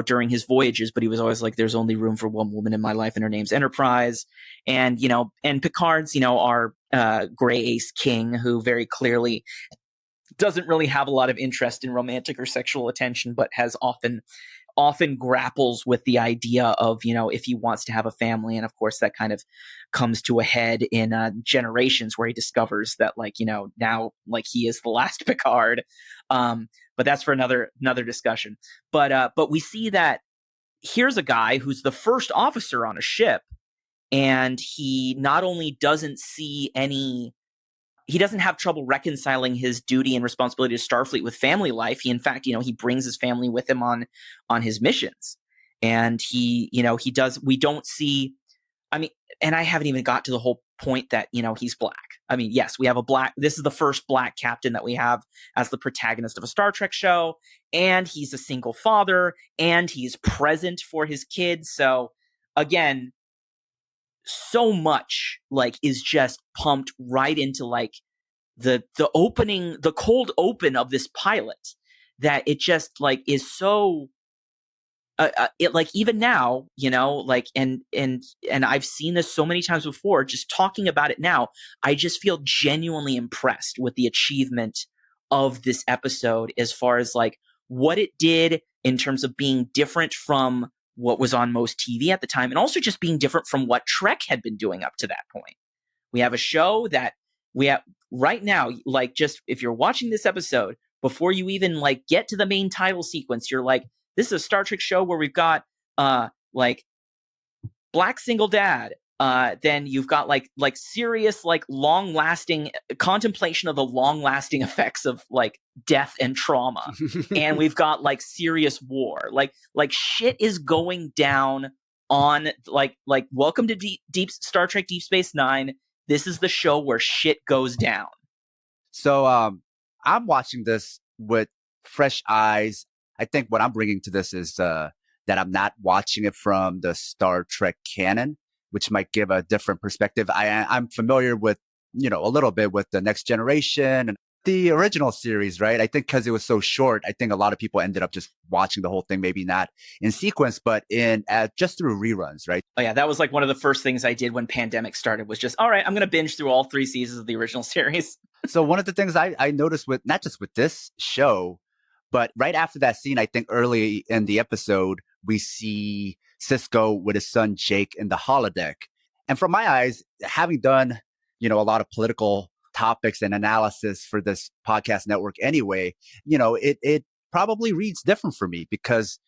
during his voyages, but he was always like, there's only room for one woman in my life and her name's Enterprise. And, and Picard's, our gray ace king, who very clearly doesn't really have a lot of interest in romantic or sexual attention, but has often grapples with the idea of, if he wants to have a family. And of course that kind of comes to a head in Generations, where he discovers that like, now like he is the last Picard. But that's for another discussion. But we see that here's a guy who's the first officer on a ship, and he not only doesn't he doesn't have trouble reconciling his duty and responsibility to Starfleet with family life. He, in fact, he brings his family with him on his missions. And we don't see, and I haven't even got to the whole point that, he's black. Yes, we have this is the first black captain that we have as the protagonist of a Star Trek show. And he's a single father, and he's present for his kids. So again, so much like is just pumped right into like the cold open of this pilot, that it just like is so it like even now, like and I've seen this so many times before, just talking about it now, I just feel genuinely impressed with the achievement of this episode as far as like what it did in terms of being different from what was on most TV at the time, and also just being different from what Trek had been doing up to that point. We have a show that we have right now, like just if you're watching this episode, before you even like get to the main title sequence, you're like, this is a Star Trek show where we've got like black single dad, then you've got like serious, like long-lasting contemplation of the long-lasting effects of like death and trauma. And we've got like serious war. Like shit is going down on like welcome to deep Star Trek Deep Space Nine. This is the show where shit goes down. So I'm watching this with fresh eyes. I think what I'm bringing to this is that I'm not watching it from the Star Trek canon, which might give a different perspective. I'm familiar with, a little bit with the Next Generation and the original series, right? I think because it was so short, I think a lot of people ended up just watching the whole thing, maybe not in sequence, but just through reruns, right? Oh yeah, that was like one of the first things I did when pandemic started was just, all right, I'm going to binge through all 3 seasons of the original series. So one of the things I noticed with, not just with this show, but right after that scene, I think early in the episode, we see Sisko with his son Jake in the holodeck. And from my eyes, having done, a lot of political topics and analysis for this podcast network anyway, it probably reads different for me, because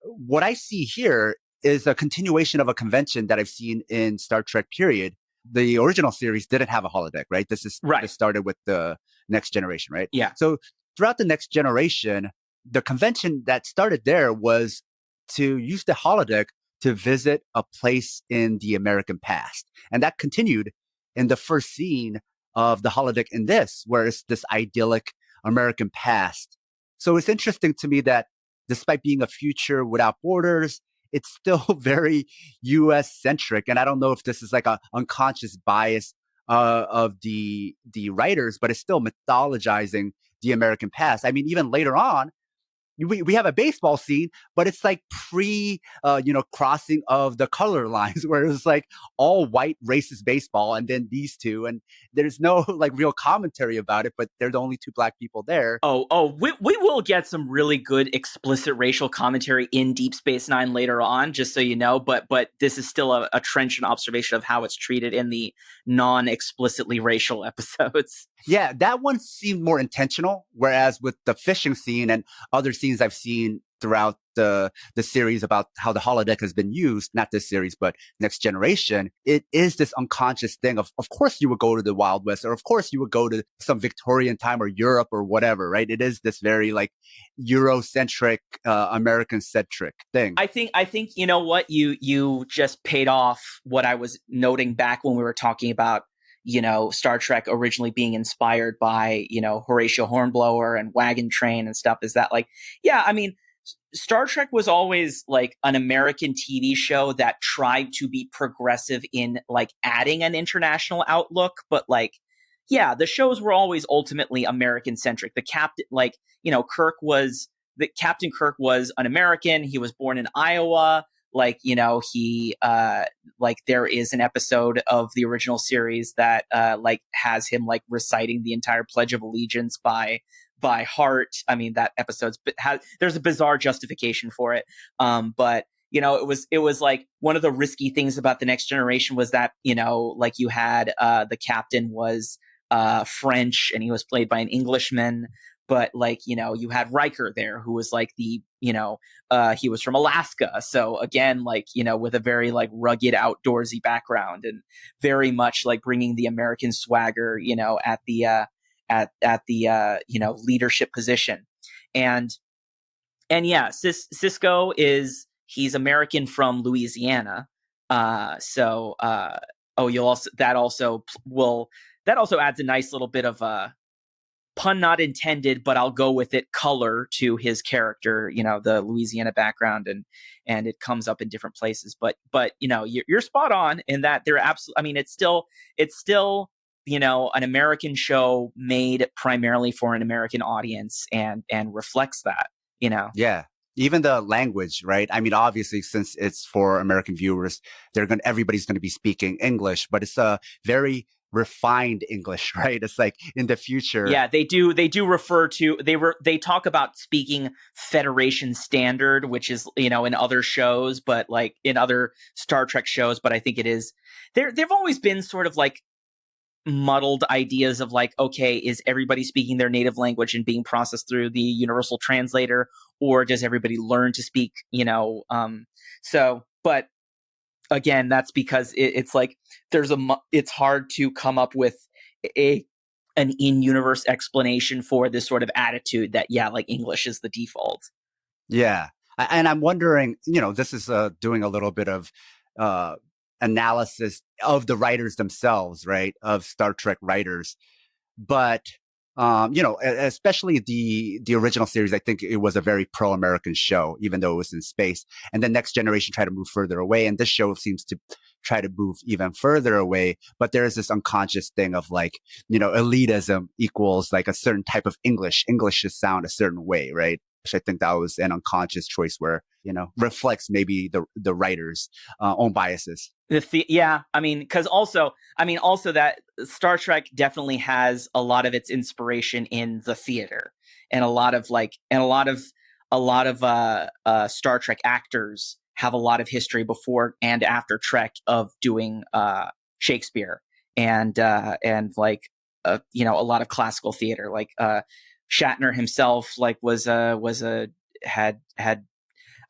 what I see here is a continuation of a convention that I've seen in Star Trek period. The original series didn't have a holodeck, right? This started with the Next Generation, right? Yeah. So throughout the Next Generation, the convention that started there was to use the holodeck to visit a place in the American past. And that continued in the first scene of the holodeck in this, where it's this idyllic American past. So it's interesting to me that despite being a future without borders, it's still very U.S. centric. And I don't know if this is like an unconscious bias of the writers, but it's still mythologizing the American past. I mean, even later on, we have a baseball scene, but it's like crossing of the color lines, where it's like all white racist baseball, and then these two, and there's no like real commentary about it, but they're the only 2 black people there. We will get some really good explicit racial commentary in Deep Space Nine later on, just so you know. But this is still a trenchant observation of how it's treated in the non-explicitly racial episodes. Yeah, that one seemed more intentional, whereas with the fishing scene and other scenes I've seen throughout the series about how the holodeck has been used, not this series, but Next Generation, it is this unconscious thing of course you would go to the Wild West, or of course you would go to some Victorian time or Europe or whatever, right? It is this very like Eurocentric, American-centric thing. I think you know what, you just paid off what I was noting back when we were talking about Star Trek originally being inspired by, Horatio Hornblower and Wagon Train and stuff, is that like, yeah, I mean, Star Trek was always like an American TV show that tried to be progressive in like adding an international outlook, but like, yeah, the shows were always ultimately American centric. The captain, like, Captain Kirk was an American. He was born in Iowa. Like, he, there is an episode of the original series that, has him, like, reciting the entire Pledge of Allegiance by heart. I mean, that there's a bizarre justification for it. But, it was like one of the risky things about the Next Generation was that, you had, the captain was, French, and he was played by an Englishman. But you had Riker there, who was like the, he was from Alaska. So again, with a very like rugged outdoorsy background, and very much like bringing the American swagger, at the leadership position. And yeah, Sisko he's American from Louisiana. That also adds a nice little bit of pun not intended, but I'll go with it, color to his character, the Louisiana background, and it comes up in different places. But you're spot on in that they're absolutely, I mean, it's still an American show made primarily for an American audience, and reflects that, Yeah. Even the language, right? I mean, obviously, since it's for American viewers, everybody's going to be speaking English, but it's a very refined English, right? It's like in the future. Yeah, they do refer to, they talk about speaking Federation standard, which is, in other shows, but like in other Star Trek shows, but I think it is, there've always been sort of like muddled ideas of like, okay, is everybody speaking their native language and being processed through the universal translator, or does everybody learn to speak, but again, that's because it's like it's hard to come up with an in-universe explanation for this sort of attitude that, yeah, like English is the default. Yeah. And I'm wondering, this is doing a little bit of analysis of the writers themselves, right? Of Star Trek writers. But, especially the original series, I think it was a very pro-American show, even though it was in space. And then Next Generation tried to move further away. And this show seems to try to move even further away. But there is this unconscious thing of like, elitism equals like a certain type of English. English should sound a certain way, right? Which I think that was an unconscious choice where, reflects maybe the writer's own biases. Because also that Star Trek definitely has a lot of its inspiration in the theater, and a lot of Star Trek actors have a lot of history before and after Trek of doing Shakespeare and a lot of classical theater, like Shatner himself had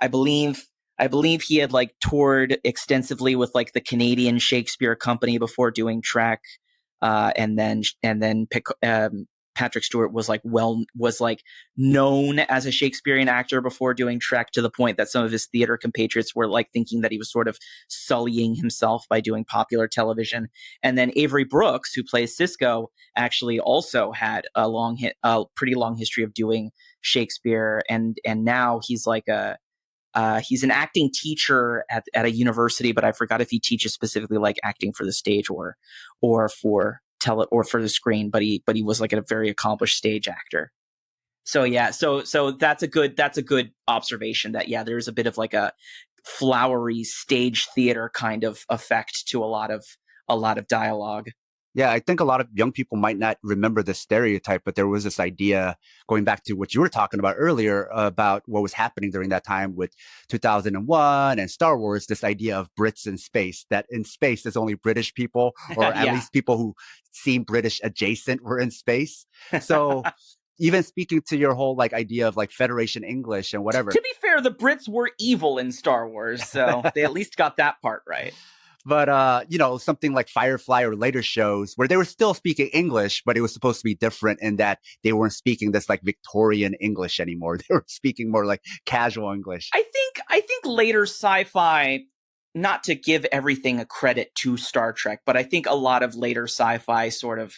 I believe he had like toured extensively with like the Canadian Shakespeare Company before doing Trek, and then Patrick Stewart was known as a Shakespearean actor before doing Trek, to the point that some of his theater compatriots were like thinking that he was sort of sullying himself by doing popular television. And then Avery Brooks, who plays Sisko, actually also had a pretty long history of doing Shakespeare, and now he's like he's an acting teacher at a university, but I forgot if he teaches specifically like acting for the stage or for the screen, but he was like a very accomplished stage actor. So yeah, so that's a good observation that, yeah, there's a bit of like a flowery stage theater kind of effect to a lot of dialogue. Yeah, I think a lot of young people might not remember this stereotype, but there was this idea going back to what you were talking about earlier about what was happening during that time with 2001 and Star Wars, this idea of Brits in space, that in space there's only British people, or at least people who seem British adjacent were in space. So even speaking to your whole like idea of like Federation English and whatever. To be fair, the Brits were evil in Star Wars, so they at least got that part right. But, something like Firefly or later shows where they were still speaking English, but it was supposed to be different in that they weren't speaking this like Victorian English anymore. They were speaking more like casual English. I think later sci-fi, not to give everything a credit to Star Trek, but I think a lot of later sci-fi sort of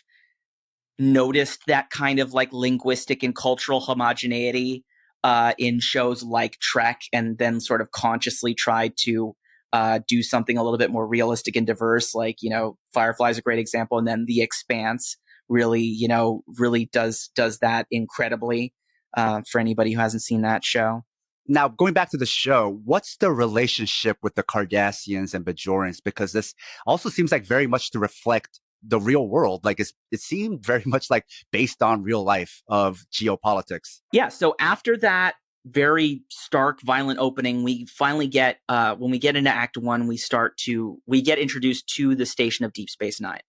noticed that kind of like linguistic and cultural homogeneity in shows like Trek, and then sort of consciously tried to do something a little bit more realistic and diverse, like, Firefly is a great example. And then The Expanse really does that incredibly, for anybody who hasn't seen that show. Now, going back to the show, what's the relationship with the Cardassians and Bajorans? Because this also seems like very much to reflect the real world. Like it seemed very much like based on real life of geopolitics. Yeah. So after that very stark, violent opening, we finally get, when we get into Act 1, we get introduced to the station of Deep Space Nine.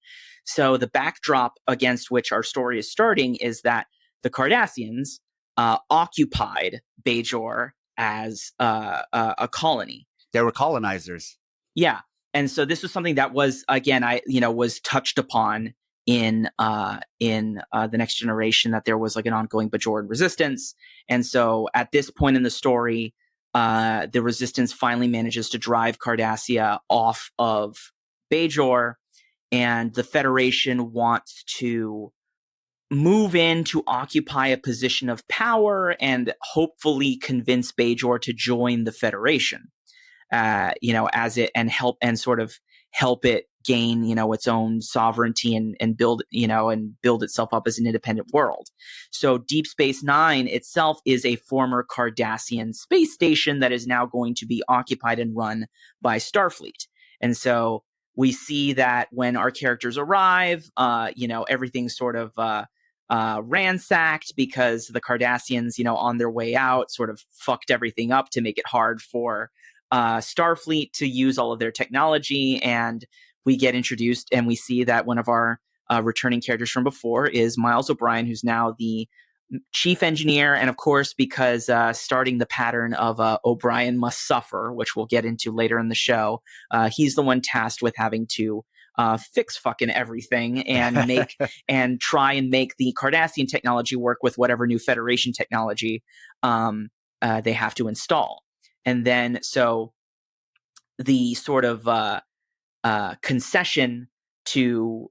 So the backdrop against which our story is starting is that the Cardassians occupied Bajor as a colony. They were colonizers. Yeah. And so this was something that was, again, was touched upon in the Next Generation, that there was like an ongoing Bajoran resistance. And so at this point in the story, the resistance finally manages to drive Cardassia off of Bajor, and the Federation wants to move in to occupy a position of power and hopefully convince Bajor to join the Federation, as it, and help it gain, its own sovereignty and build itself up as an independent world. So Deep Space Nine itself is a former Cardassian space station that is now going to be occupied and run by Starfleet. And so we see that when our characters arrive, everything's sort of ransacked, because the Cardassians, on their way out, sort of fucked everything up to make it hard for Starfleet to use all of their technology. And we get introduced, and we see that one of our returning characters from before is Miles O'Brien, who's now the chief engineer, and of course, because starting the pattern of O'Brien must suffer, which we'll get into later in the show, he's the one tasked with having to fix fucking everything and make and try and make the Cardassian technology work with whatever new Federation technology they have to install. And then so the sort of concession to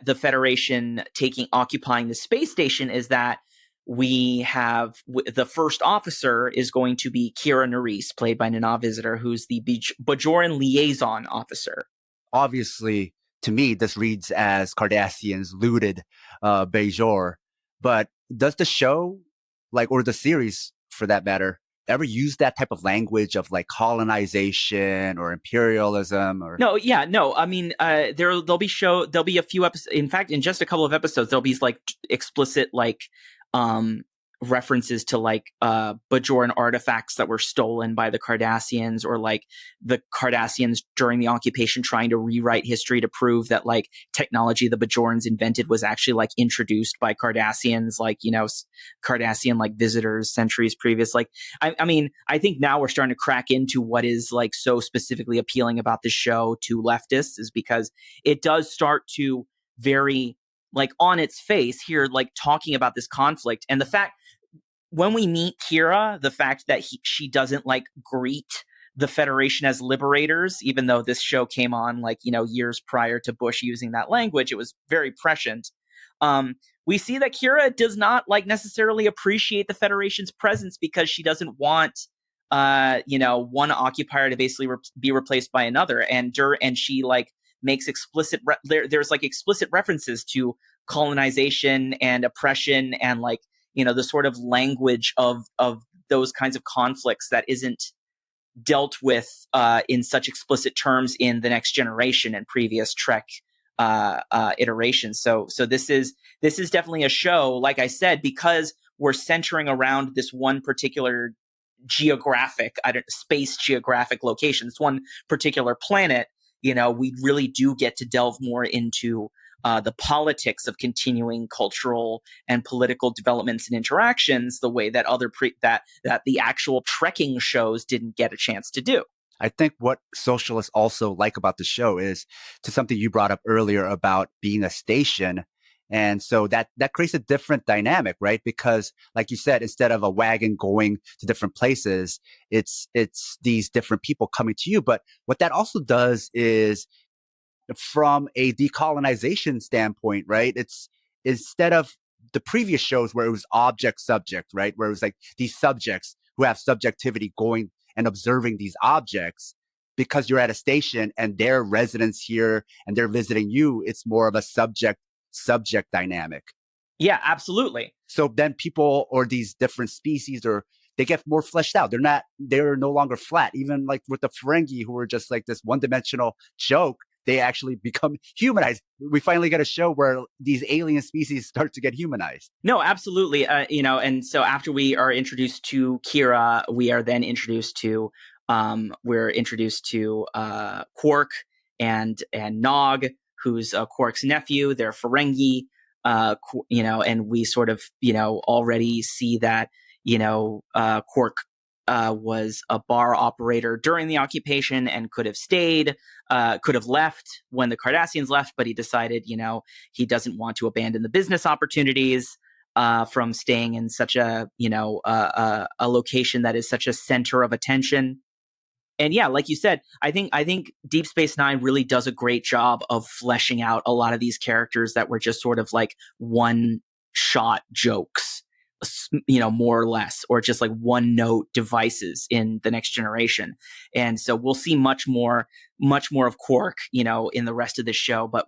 the Federation occupying the space station is that we have the first officer is going to be Kira Nerys, played by Nana Visitor, who's the Bajoran liaison officer. Obviously, to me, this reads as Cardassians looted Bajor. But does the show, or the series for that matter, ever use that type of language of colonization or imperialism? Or no. I mean, there'll be a few episodes. In fact, in just a couple of episodes, there'll be explicit references to Bajoran artifacts that were stolen by the Cardassians, or the Cardassians during the occupation trying to rewrite history to prove that technology the Bajorans invented was actually introduced by Cardassians, Cardassian visitors centuries previous. I mean, I think now we're starting to crack into what is so specifically appealing about the show to leftists, is because it does start to very on its face here, talking about this conflict, and the fact when we meet Kira, the fact that she doesn't greet the Federation as liberators, even though this show came on years prior to Bush using that language, it was very prescient. We see that Kira does not necessarily appreciate the Federation's presence because she doesn't want one occupier to basically be replaced by another, and she makes explicit there's explicit references to colonization and oppression and the sort of language of those kinds of conflicts that isn't dealt with in such explicit terms in the Next Generation and previous Trek iterations. So this is definitely a show, like I said, because we're centering around this one particular space geographic location, this one particular planet. We really do get to delve more into the politics of continuing cultural and political developments and interactions, the way that that the actual trekking shows didn't get a chance to do. I think what socialists also like about the show is to something you brought up earlier about being a station. And so that creates a different dynamic, right? Because like you said, instead of a wagon going to different places, it's these different people coming to you. But what that also does is, from a decolonization standpoint, right? It's instead of the previous shows where it was object subject, right? Where it was these subjects who have subjectivity going and observing these objects, because you're at a station and they're residents here and they're visiting you. It's more of a subject dynamic. Yeah, absolutely. So then people, or these different species, they get more fleshed out. They're no longer flat. Even with the Ferengi, who were just this one-dimensional joke, they actually become humanized. We finally get a show where these alien species start to get humanized. No, absolutely. And so after we are introduced to Kira, we are then introduced to Quark and Nog, who's Quark's nephew. They're Ferengi, and we sort of, already see that, Quark was a bar operator during the occupation and could have left when the Cardassians left, but he decided, he doesn't want to abandon the business opportunities from staying in such a location that is such a center of attention. And yeah, like you said, I think Deep Space Nine really does a great job of fleshing out a lot of these characters that were just sort of one-shot jokes, more or less, or just one note devices in the Next Generation. And so we'll see much more of Quark, in the rest of the show. But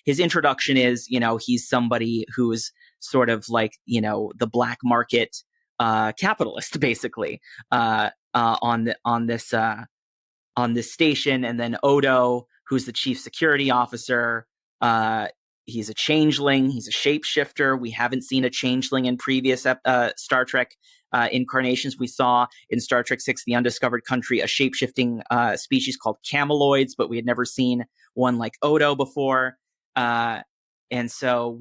his introduction is, he's somebody who's sort of the black market capitalist, basically, on this station. And then Odo, who's the chief security officer, he's a changeling. He's a shapeshifter. We haven't seen a changeling in previous Star Trek incarnations. We saw in Star Trek VI, The Undiscovered Country, a shapeshifting species called Cameloids, but we had never seen one like Odo before. And so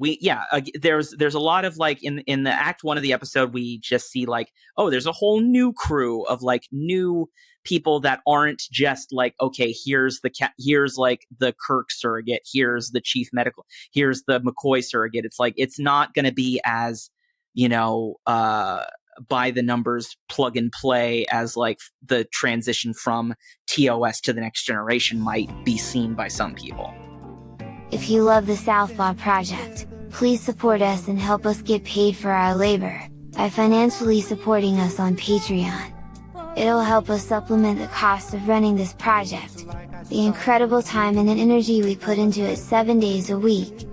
there's a lot of like in the act 1 of the episode, we just see like, oh, there's a whole new crew of like new people that aren't just like, okay, here's like the Kirk surrogate, here's the chief medical, here's the McCoy surrogate. It's like, it's not going to be as, by the numbers plug and play as like the transition from TOS to the Next Generation might be seen by some people. If you love the Southpaw Project, please support us and help us get paid for our labor, by financially supporting us on Patreon. It'll help us supplement the cost of running this project, the incredible time and energy we put into it 7 days a week.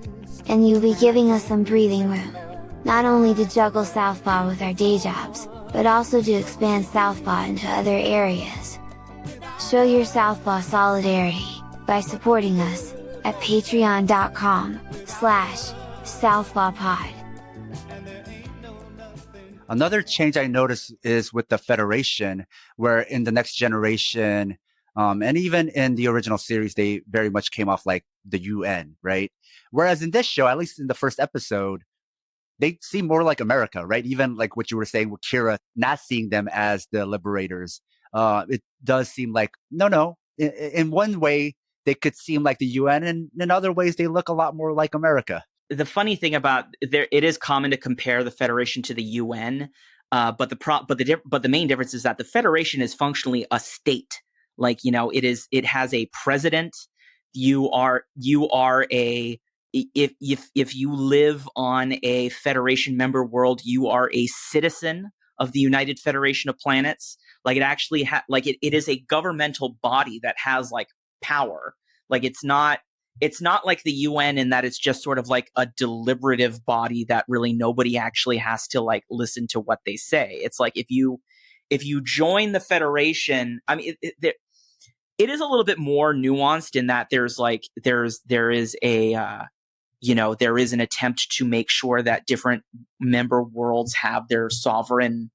And you'll be giving us some breathing room, not only to juggle Southpaw with our day jobs, but also to expand Southpaw into other areas. Show your Southpaw solidarity, by supporting us, at patreon.com/southpawpod. Another change I noticed is with the Federation, where in the Next Generation, and even in the original series, they very much came off like the UN, right? Whereas in this show, at least in the first episode, they seem more like America, right? Even like what you were saying with Kira, not seeing them as the liberators. It does seem like, no. In one way, they could seem like the UN, and in other ways, they look a lot more like America. The funny thing about it is common to compare the Federation to the UN, but the main difference is that the Federation is functionally a state. Like, it has a president. You are if you live on a Federation member world, you are a citizen of the United Federation of Planets. Like, it actually it is a governmental body that has like power. Like, it's not like the UN in that it's just sort of like a deliberative body that really nobody actually has to like listen to what they say. It's like if you join the Federation, I mean, it is a little bit more nuanced in that there is an attempt to make sure that different member worlds have their sovereign,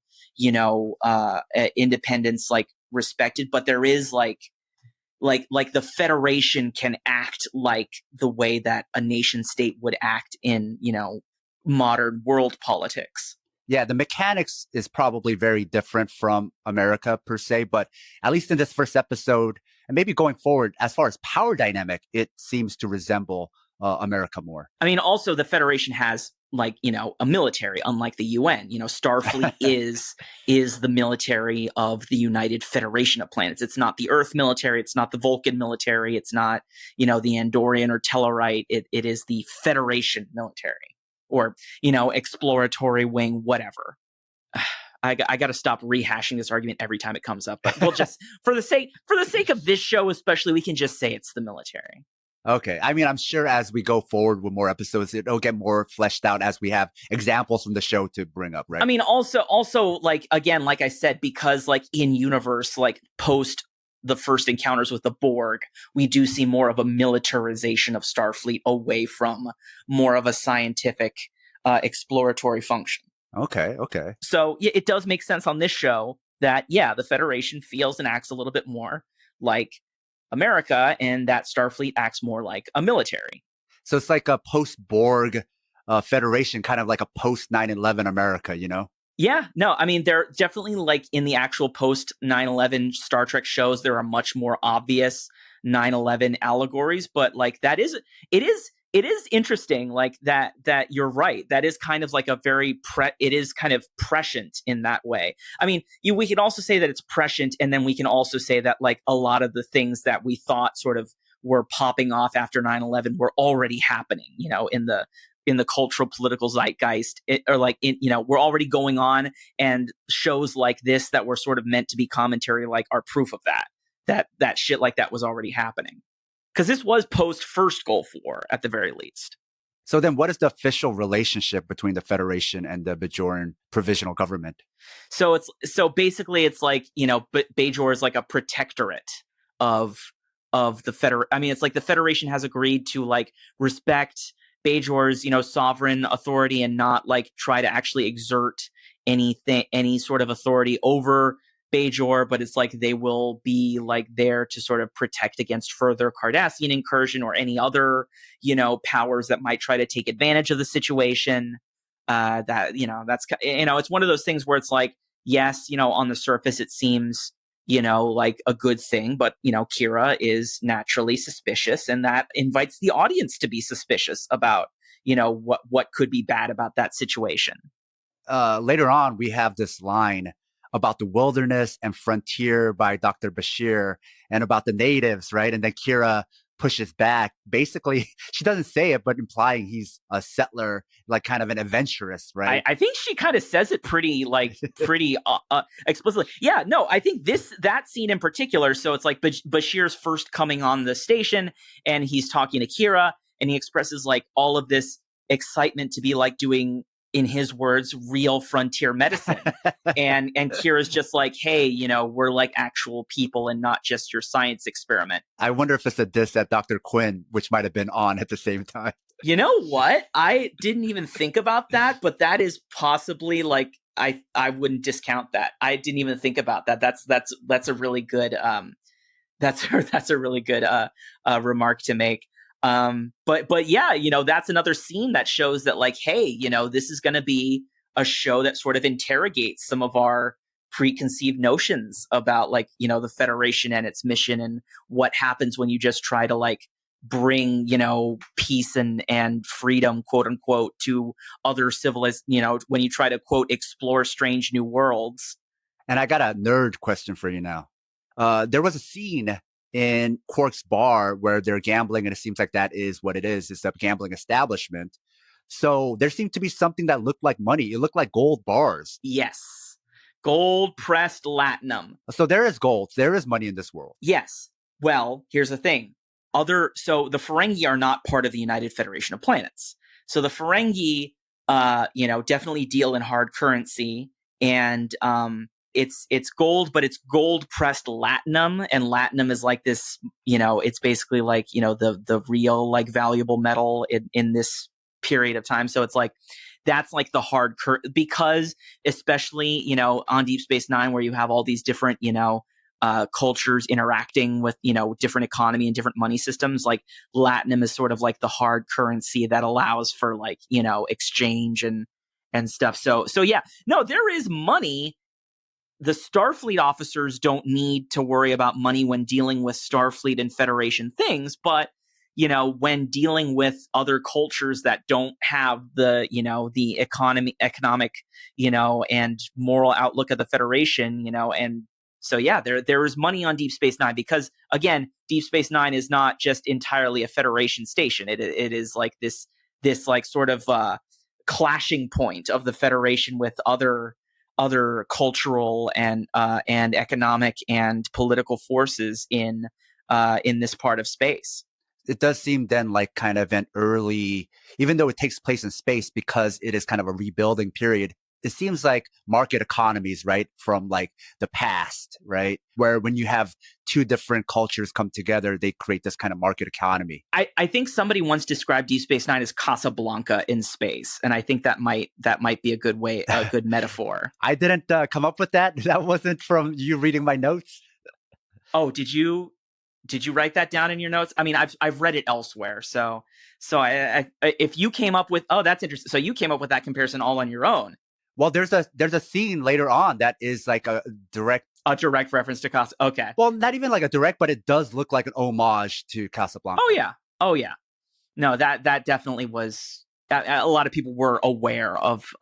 independence like respected, but there is like the Federation can act like the way that a nation state would act in, modern world politics. Yeah, the mechanics is probably very different from America per se, but at least in this first episode, and maybe going forward, as far as power dynamic, it seems to resemble America more. I mean, also the Federation has like, a military, unlike the UN. Starfleet is the military of the United Federation of Planets. It's not the Earth military. It's not the Vulcan military. It's not, the Andorian or Tellarite. It is the Federation military, or, exploratory wing, whatever. I got to stop rehashing this argument every time it comes up, but we'll just, for the sake of this show, especially, we can just say it's the military. Okay. I mean, I'm sure as we go forward with more episodes, it'll get more fleshed out as we have examples from the show to bring up, right? I mean, also, like, again, like I said, because like in universe, like post the first encounters with the Borg, we do see more of a militarization of Starfleet away from more of a scientific, exploratory function. Okay. So yeah, it does make sense on this show that, yeah, the Federation feels and acts a little bit more like America, and that Starfleet acts more like a military. So it's like a post-Borg Federation, kind of like a post-9/11 America, Yeah, no, I mean, they're definitely like in the actual post 9/11 Star Trek shows, there are much more obvious 9/11 allegories, but like it is interesting, like that you're right. That is kind of like a very it is kind of prescient in that way. I mean, we can also say that it's prescient, and then we can also say that like a lot of the things that we thought sort of were popping off after 9/11 were already happening, in the cultural political zeitgeist, we're already going on, and shows like this that were sort of meant to be commentary like are proof of that shit like that was already happening. Because this was post First Gulf War, at the very least. So then what is the official relationship between the Federation and the Bajoran Provisional Government? So basically it's like, Bajor is like a protectorate of the Federation. I mean, it's like the Federation has agreed to like respect Bajor's, sovereign authority and not like try to actually exert any sort of authority over Bajor, but it's like they will be like there to sort of protect against further Cardassian incursion or any other, powers that might try to take advantage of the situation. That's, it's one of those things where it's like, yes, on the surface it seems, like a good thing, but, Kira is naturally suspicious, and that invites the audience to be suspicious about, what could be bad about that situation. Later on, we have this line about the wilderness and frontier by Dr. Bashir and about the natives, right? And then Kira pushes back. Basically, she doesn't say it, but implying he's a settler, like kind of an adventurous, right? I think she kind of says it pretty explicitly. Yeah, no, I think that scene in particular, so it's like Bashir's first coming on the station, and he's talking to Kira, and he expresses like all of this excitement to be like doing, in his words, real frontier medicine. and Kira's just like, hey, we're like actual people and not just your science experiment. I wonder if it's a diss at Dr. Quinn, which might have been on at the same time. You know what? I didn't even think about that, but that is possibly like, I wouldn't discount that. I didn't even think about that. That's a really good that's a really good remark to make. But yeah, that's another scene that shows that like, hey, this is going to be a show that sort of interrogates some of our preconceived notions about like, the Federation and its mission, and what happens when you just try to like bring, peace and freedom, quote unquote, to other civilized, when you try to, quote, explore strange new worlds. And I got a nerd question for you now. There was a scene in Quark's bar where they're gambling, and it seems like that is what it is. It's a gambling establishment. So there seemed to be something that looked like money. It looked like gold bars. Yes. Gold pressed latinum. So there is gold. There is money in this world. Yes. Well, here's the thing. So the Ferengi are not part of the United Federation of Planets. So the Ferengi, definitely deal in hard currency, and it's gold, but it's gold pressed latinum, and latinum is like this, it's basically like, the real like valuable metal in this period of time. So it's like, that's like the hard because especially, on Deep Space Nine, where you have all these different, cultures interacting with, different economy and different money systems, like latinum is sort of like the hard currency that allows for like, exchange and stuff. So yeah, no, there is money. The Starfleet officers don't need to worry about money when dealing with Starfleet and Federation things, but when dealing with other cultures that don't have the, the economic, and moral outlook of the Federation, and so yeah, there is money on Deep Space Nine because, again, Deep Space Nine is not just entirely a Federation station. It is like this like sort of clashing point of the Federation with other cultural and economic and political forces in this part of space. It does seem then like kind of an early, even though it takes place in space because it is kind of a rebuilding period, it seems like market economies, right? From like the past, right? Where when you have two different cultures come together, they create this kind of market economy. I think somebody once described Deep Space Nine as Casablanca in space. And I think that might be a good metaphor. I didn't come up with that. That wasn't from you reading my notes. Oh, did you write that down in your notes? I mean, I've read it elsewhere. So I if you came up with, oh, that's interesting. So you came up with that comparison all on your own. Well, there's a scene later on that is like a direct reference to Casablanca. Okay. Well, not even like a direct, but it does look like an homage to Casablanca. Oh yeah. No, that definitely was. A lot of people were aware of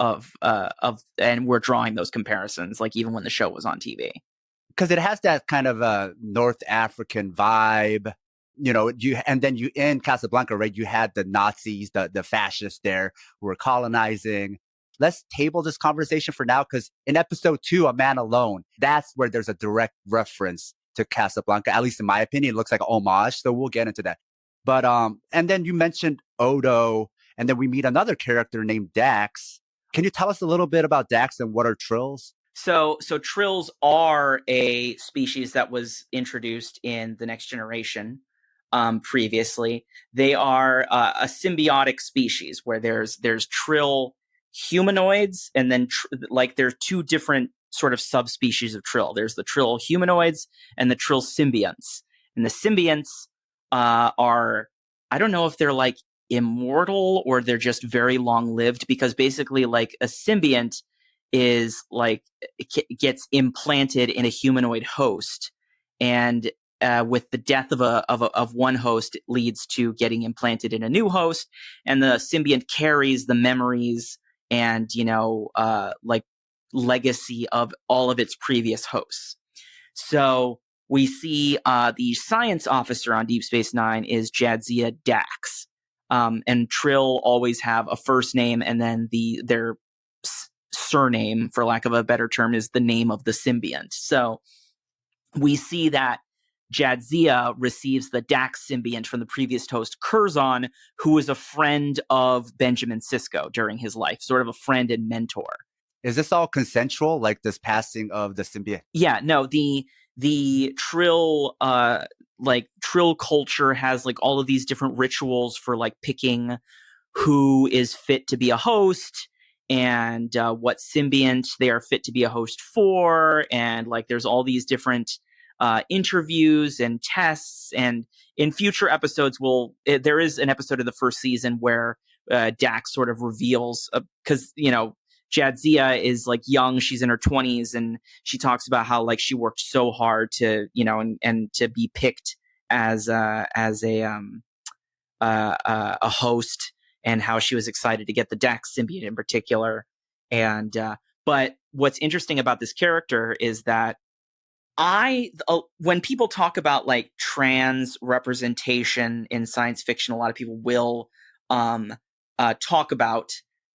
and were drawing those comparisons, like even when the show was on TV. Because it has that kind of North African vibe, and then you in Casablanca, right? You had the Nazis, the fascists there who were colonizing. Let's table this conversation for now, because in episode 2, A Man Alone, that's where there's a direct reference to Casablanca. At least in my opinion, it looks like a homage. So we'll get into that. But and then you mentioned Odo, and then we meet another character named Dax. Can you tell us a little bit about Dax and what are Trills? So Trills are a species that was introduced in The Next Generation previously. They are a symbiotic species where there's Trill humanoids, and then there's two different sort of subspecies of Trill. There's the Trill humanoids and the Trill symbionts. And the symbionts are, I don't know if they're like immortal or they're just very long lived, because basically like a symbiont is like gets implanted in a humanoid host, and with the death of one host, it leads to getting implanted in a new host, and the symbiont carries the memories and like legacy of all of its previous hosts. So we see the science officer on Deep Space Nine is Jadzia Dax, and Trill always have a first name, and then their surname, for lack of a better term, is the name of the symbiont. So we see that Jadzia receives the Dax symbiont from the previous host, Curzon, who was a friend of Benjamin Sisko during his life, sort of a friend and mentor. Is this all consensual, like this passing of the symbiont? Yeah, no, the Trill Trill culture has like all of these different rituals for like picking who is fit to be a host, and what symbiont they are fit to be a host for, and like there's all these different interviews and tests. And in future episodes, there is an episode of the first season where Dax sort of reveals, because Jadzia is like young, she's in her 20s, and she talks about how like she worked so hard to and to be picked as a host, and how she was excited to get the Dax symbiote in particular. And but what's interesting about this character is that when people talk about like trans representation in science fiction, a lot of people will talk about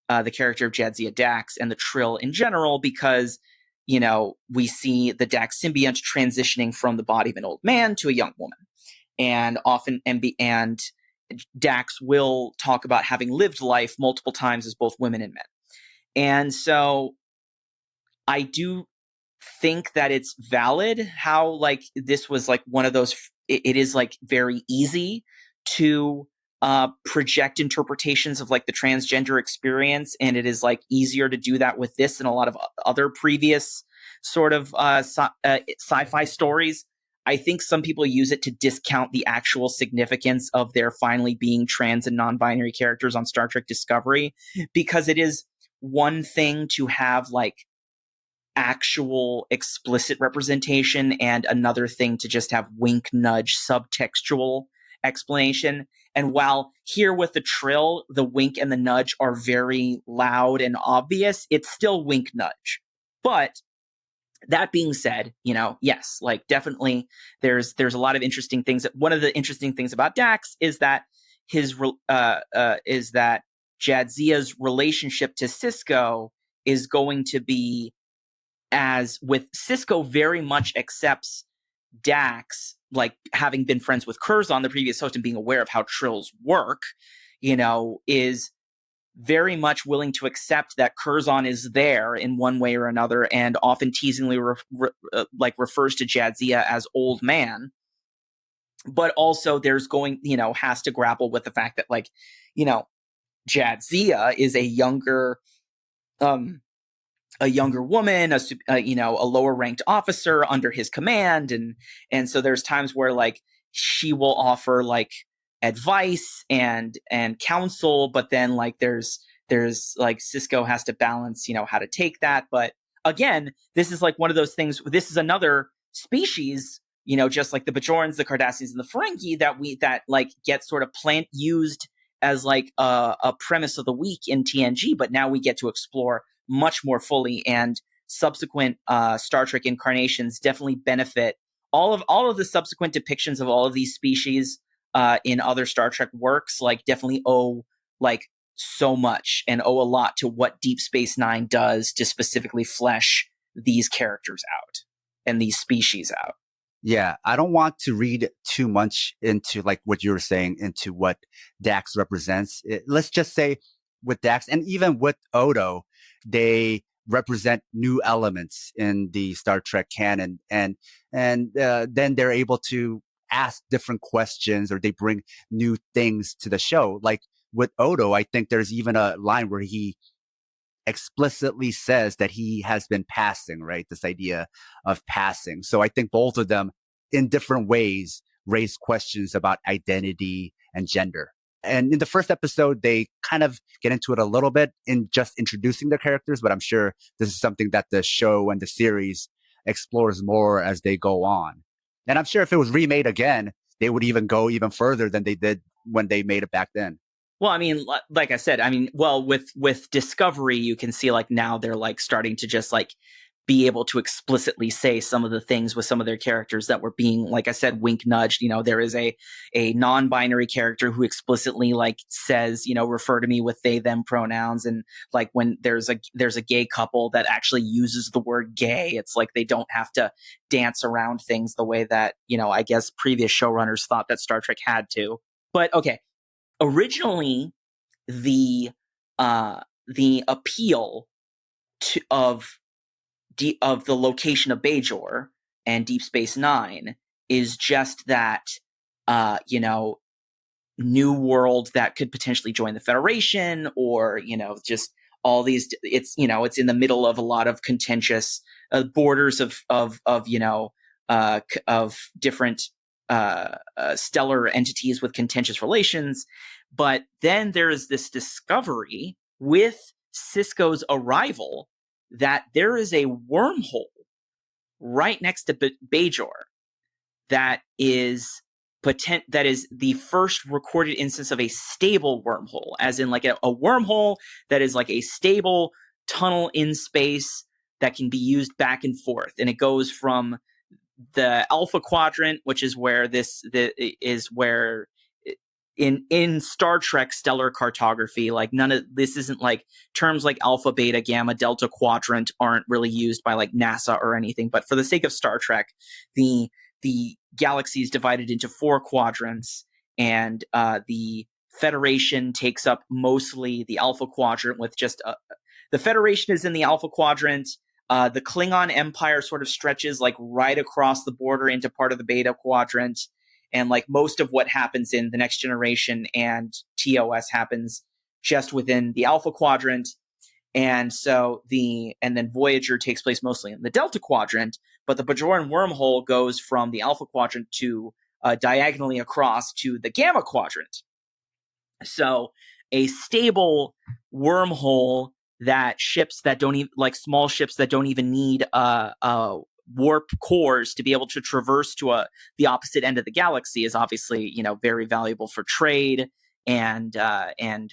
the character of Jadzia Dax and the Trill in general, because we see the Dax symbiont transitioning from the body of an old man to a young woman, and often and Dax will talk about having lived life multiple times as both women and men. And so I do think that it's valid how like this was like one of those, it is like very easy to project interpretations of like the transgender experience, and it is like easier to do that with this than a lot of other previous sort of sci-fi stories. I think some people use it to discount the actual significance of there finally being trans and non-binary characters on Star Trek Discovery, because it is one thing to have like actual explicit representation and another thing to just have wink nudge subtextual explanation. And while here with the Trill, the wink and the nudge are very loud and obvious, it's still wink nudge. But that being said, yes, like definitely there's a lot of interesting things. One of the interesting things about Dax is that Jadzia's relationship to Sisko is going to be, as with Sisko very much accepts Dax, like having been friends with Curzon, the previous host, and being aware of how Trills work, is very much willing to accept that Curzon is there in one way or another, and often teasingly refers to Jadzia as old man. But also there's has to grapple with the fact that like, Jadzia is a younger woman, a lower ranked officer under his command. And so there's times where like she will offer like advice and counsel, but then like there's like Sisko has to balance, how to take that. But again, this is like one of those things, this is another species, just like the Bajorans, the Cardassians, and the Ferengi that like get sort of used as like a premise of the week in TNG, but now we get to explore much more fully, and subsequent Star Trek incarnations definitely benefit. All of the subsequent depictions of all of these species in other Star Trek works like definitely owe like so much and owe a lot to what Deep Space Nine does to specifically flesh these characters out and these species out. Yeah, I don't want to read too much into like what you were saying into what Dax represents. Let's just say with Dax and even with Odo, they represent new elements in the Star Trek canon, and then they're able to ask different questions, or they bring new things to the show. Like with Odo, I think there's even a line where he explicitly says that he has been passing, right? This idea of passing. So I think both of them in different ways raise questions about identity and gender. And in the first episode, they kind of get into it a little bit in just introducing their characters, but I'm sure this is something that the show and the series explores more as they go on. And I'm sure if it was remade again, they would even go even further than they did when they made it back then. Well, I mean, like I said, I mean, well, with Discovery, you can see like now they're like starting to just like be able to explicitly say some of the things with some of their characters that were being, like I said, wink nudged. You know, there is a non-binary character who explicitly like says, you know, refer to me with they them pronouns, and like when there's a gay couple that actually uses the word gay, it's like they don't have to dance around things the way that, you know, I guess previous showrunners thought that Star Trek had to. But okay, originally the appeal of the location of Bajor and Deep Space Nine is just that, you know, new world that could potentially join the Federation, or, you know, just all these, it's, you know, it's in the middle of a lot of contentious borders of you know, of different stellar entities with contentious relations. But then there is this discovery with Sisko's arrival that there is a wormhole right next to Bajor that is the first recorded instance of a stable wormhole, as in like a wormhole that is like a stable tunnel in space that can be used back and forth. And it goes from the Alpha Quadrant, which is where in Star Trek stellar cartography, like none of this isn't like terms like alpha, beta, gamma, delta quadrant aren't really used by like NASA or anything. But for the sake of Star Trek, the galaxy is divided into 4 quadrants, and the Federation takes up mostly the Alpha Quadrant, with just the Federation is in the Alpha Quadrant. The Klingon Empire sort of stretches like right across the border into part of the Beta Quadrant. And like most of what happens in The Next Generation and TOS happens just within the Alpha Quadrant. And so and then Voyager takes place mostly in the Delta Quadrant, but the Bajoran wormhole goes from the Alpha Quadrant to diagonally across to the Gamma Quadrant. So a stable wormhole that ships that don't even, like small ships that don't even need warp cores to be able to traverse to the opposite end of the galaxy is obviously, you know, very valuable for trade and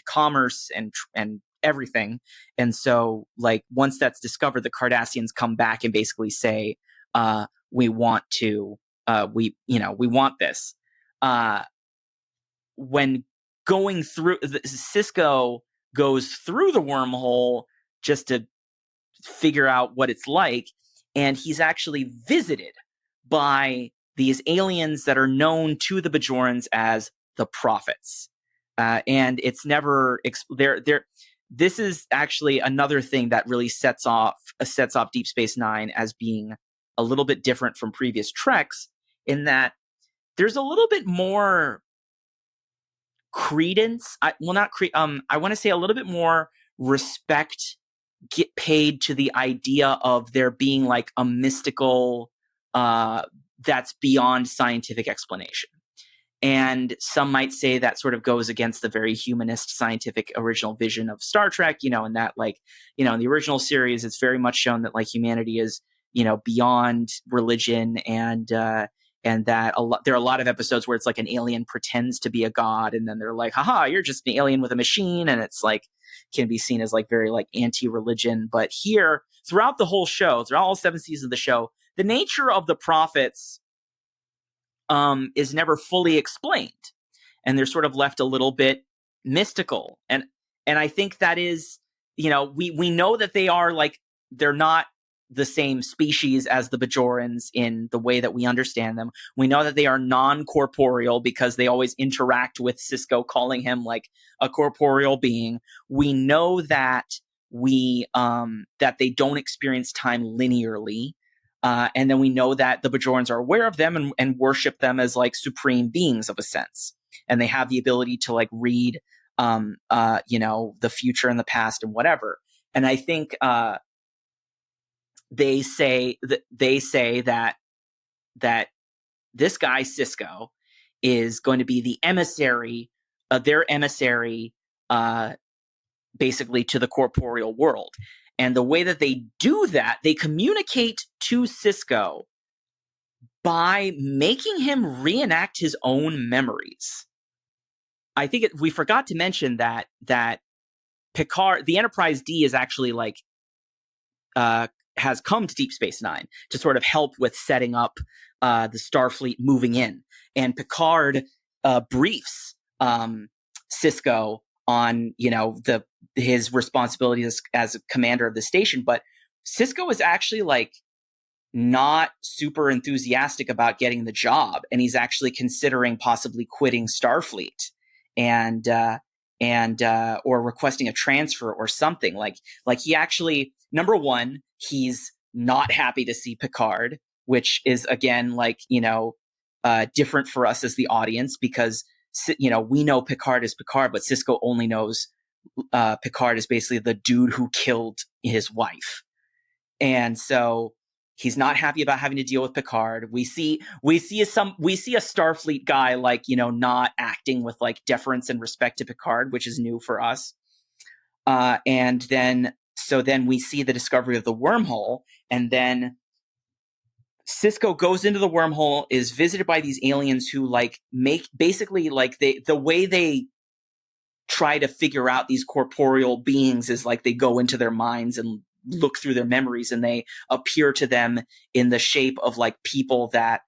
commerce and everything. And so like once that's discovered, the Cardassians come back and basically say, we want this. When going through, Sisko goes through the wormhole just to figure out what it's like, and he's actually visited by these aliens that are known to the Bajorans as the Prophets. And it's never this is actually another thing that really sets off Deep Space Nine as being a little bit different from previous Treks, in that there's a little bit more credence. I want to say a little bit more respect get paid to the idea of there being like a mystical that's beyond scientific explanation. And some might say that sort of goes against the very humanist scientific original vision of Star Trek, you know, and that like, you know, in the original series, it's very much shown that like humanity is, you know, beyond religion, and that there are a lot of episodes where it's like an alien pretends to be a god, and then they're like, haha, you're just an alien with a machine. And it's like, can be seen as like very like anti-religion. But here, throughout the whole show, throughout all 7 seasons of the show, the nature of the Prophets is never fully explained, and they're sort of left a little bit mystical. And I think that is, you know, we know that they are like, they're not the same species as the Bajorans in the way that we understand them. We know that they are non-corporeal because they always interact with Sisko, calling him like a corporeal being. We know that that they don't experience time linearly. And then we know that the Bajorans are aware of them and worship them as like supreme beings of a sense. And they have the ability to like read, you know, the future and the past and whatever. And I think they say that this guy Sisko is going to be the emissary, their emissary, basically to the corporeal world. And the way that they do that, they communicate to Sisko by making him reenact his own memories. I think we forgot to mention that Picard, the Enterprise D, is actually like has come to Deep Space Nine to sort of help with setting up the Starfleet moving in, and Picard briefs Sisko on his responsibilities as a commander of the station. But Sisko is actually like not super enthusiastic about getting the job, and he's actually considering possibly quitting Starfleet and or requesting a transfer or something. Like he actually, number one, he's not happy to see Picard, which is again different for us as the audience, because we know Picard is Picard, but Sisko only knows Picard is basically the dude who killed his wife, and so he's not happy about having to deal with Picard. We see a Starfleet guy not acting with like deference and respect to Picard, which is new for us. And then we see the discovery of the wormhole, and then Sisko goes into the wormhole, is visited by these aliens who the way they try to figure out these corporeal beings is like they go into their minds and look through their memories, and they appear to them in the shape of like people that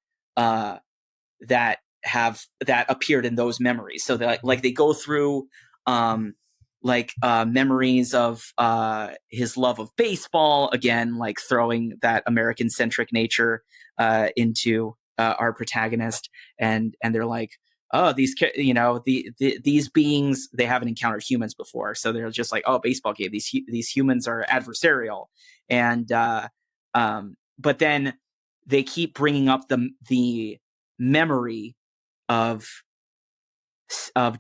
appeared in those memories. So they they go through memories of his love of baseball, again, like throwing that American centric nature into our protagonist, and they're like, oh, these beings, they haven't encountered humans before, so they're just like, oh, baseball game, these humans are adversarial, and but then they keep bringing up the memory of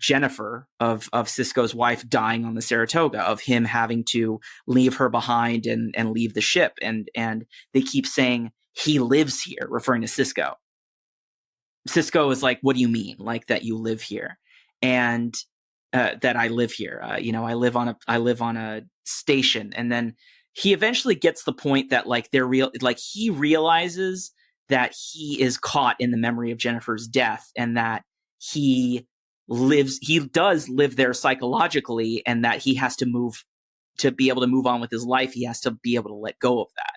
Jennifer, of Sisko's wife, dying on the Saratoga, of him having to leave her behind and leave the ship, and they keep saying he lives here, referring to Sisko. Sisko is like, what do you mean? Like that you live here? And that I live here. I live on a station. And then he eventually gets the point that he realizes that he is caught in the memory of Jennifer's death, and that he does live there psychologically, and that he has to be able to move on with his life. He has to be able to let go of that.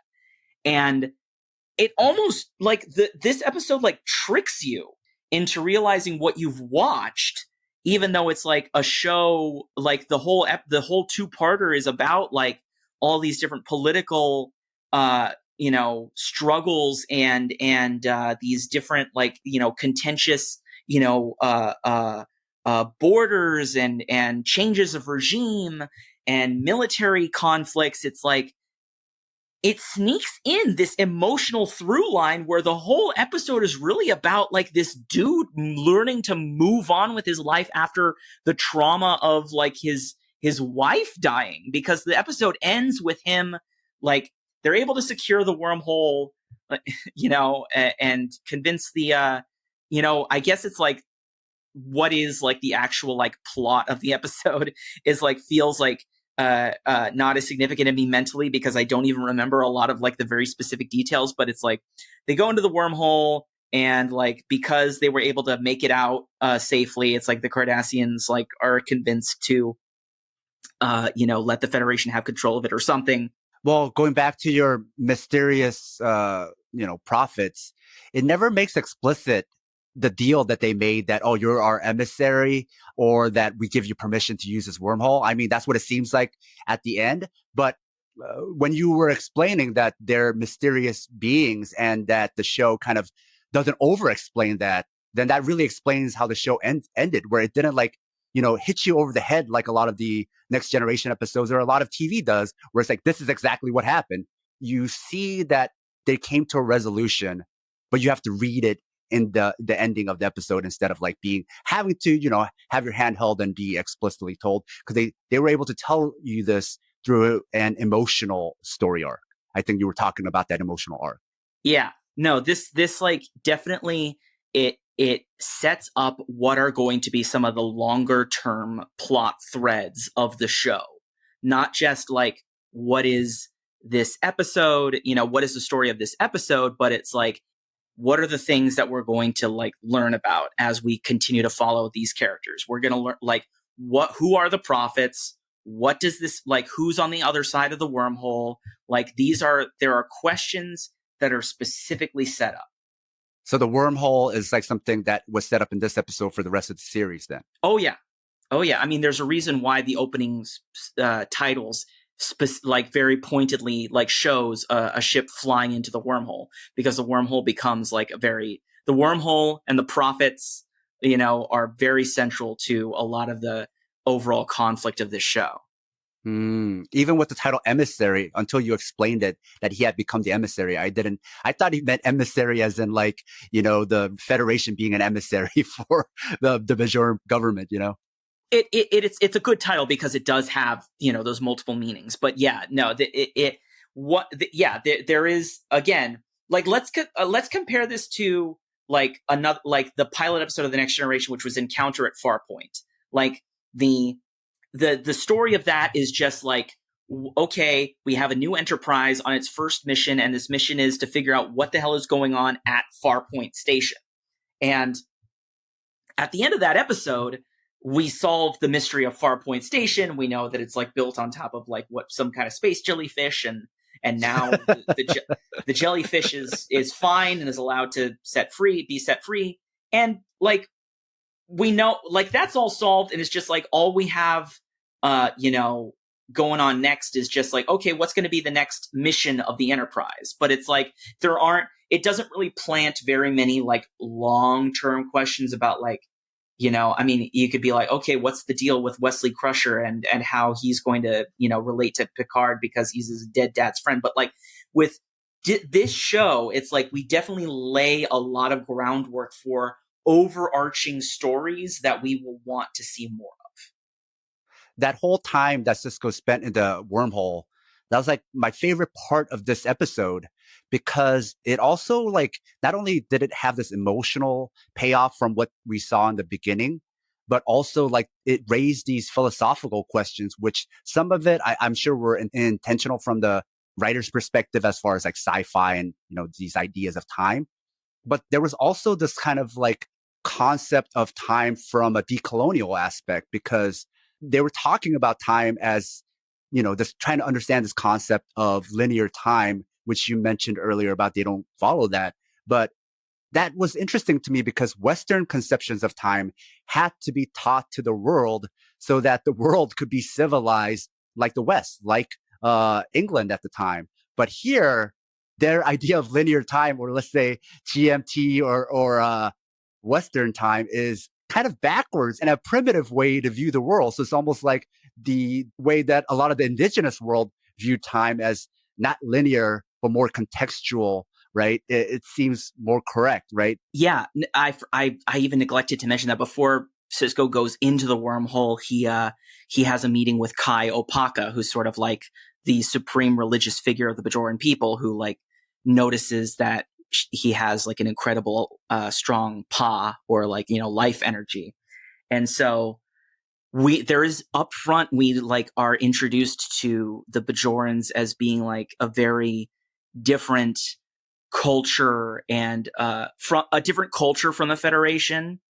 And it almost this episode tricks you into realizing what you've watched, even though it's like a show, like the whole two-parter is about like all these different political struggles and these different contentious borders and changes of regime and military conflicts. It's like it sneaks in this emotional through line where the whole episode is really about like this dude learning to move on with his life after the trauma of like his wife dying, because the episode ends with him like they're able to secure the wormhole, and convince the I guess it's like what is like the actual like plot of the episode is like feels like not as significant to me mentally, because I don't even remember a lot of like the very specific details. But it's like they go into the wormhole, and like because they were able to make it out safely, it's like the Cardassians like are convinced to let the Federation have control of it or something. Well, going back to your mysterious prophets, it never makes explicit the deal that they made that, oh, you're our emissary, or that we give you permission to use this wormhole. I mean, that's what it seems like at the end. But when you were explaining that they're mysterious beings and that the show kind of doesn't over-explain that, then that really explains how the show ended, where it didn't hit you over the head like a lot of the Next Generation episodes or a lot of TV does, where it's like, this is exactly what happened. You see that they came to a resolution, but you have to read it in the ending of the episode instead of like having to have your hand held and be explicitly told, because they were able to tell you this through an emotional story arc. I think you were talking about that emotional arc. Yeah, no, this like definitely it sets up what are going to be some of the longer term plot threads of the show. Not just like what is this episode, what is the story of this episode, but it's like what are the things that we're going to like learn about as we continue to follow these characters. We're going to learn like who are the prophets? What does this like who's on the other side of the wormhole? Like there are questions that are specifically set up. So the wormhole is like something that was set up in this episode for the rest of the series then. Oh yeah. I mean, there's a reason why the opening titles like very pointedly like shows a ship flying into the wormhole, because the wormhole becomes like the wormhole and the prophets, are very central to a lot of the overall conflict of this show. Even with the title Emissary, until you explained it, that he had become the emissary, I thought he meant emissary as in like, the Federation being an emissary for the Bajoran government, It's a good title because it does have, those multiple meanings. But yeah, no, there is, again, like, let's compare this to like another, like the pilot episode of The Next Generation, which was Encounter at Farpoint. Like the story of that is just like, okay, we have a new Enterprise on its first mission, and this mission is to figure out what the hell is going on at Farpoint Station. And at the end of that episode, we solve the mystery of Farpoint Station. We know that it's like built on top of like some kind of space jellyfish, and now the jellyfish is fine and is allowed to be set free. And like we know, like that's all solved, and it's just like all we have going on next is just like, okay, what's going to be the next mission of the Enterprise? But it's like it doesn't really plant very many like long-term questions about like, I mean, you could be like, okay, what's the deal with Wesley Crusher and how he's going to, relate to Picard because he's his dead dad's friend. But like with this show, it's like we definitely lay a lot of groundwork for overarching stories that we will want to see more of. That whole time that Sisko spent in the wormhole, that was like my favorite part of this episode, because it also like, not only did it have this emotional payoff from what we saw in the beginning, but also like it raised these philosophical questions, which some of it I'm sure were intentional from the writer's perspective as far as like sci-fi and, these ideas of time. But there was also this kind of like concept of time from a decolonial aspect, because they were talking about time as, this trying to understand this concept of linear time, which you mentioned earlier about they don't follow that. But that was interesting to me because Western conceptions of time had to be taught to the world so that the world could be civilized like the West, like England at the time. But here, their idea of linear time, or let's say GMT or Western time, is kind of backwards and a primitive way to view the world. So it's almost like the way that a lot of the indigenous world viewed time, as not linear, but more contextual, right? It seems more correct, right? Yeah, I even neglected to mention that before Sisko goes into the wormhole, he has a meeting with Kai Opaka, who's sort of like the supreme religious figure of the Bajoran people, who like notices that he has like an incredible strong pa, or like life energy. And so there is up front, we like are introduced to the Bajorans as being like a very different culture, and from a different culture from the Federation,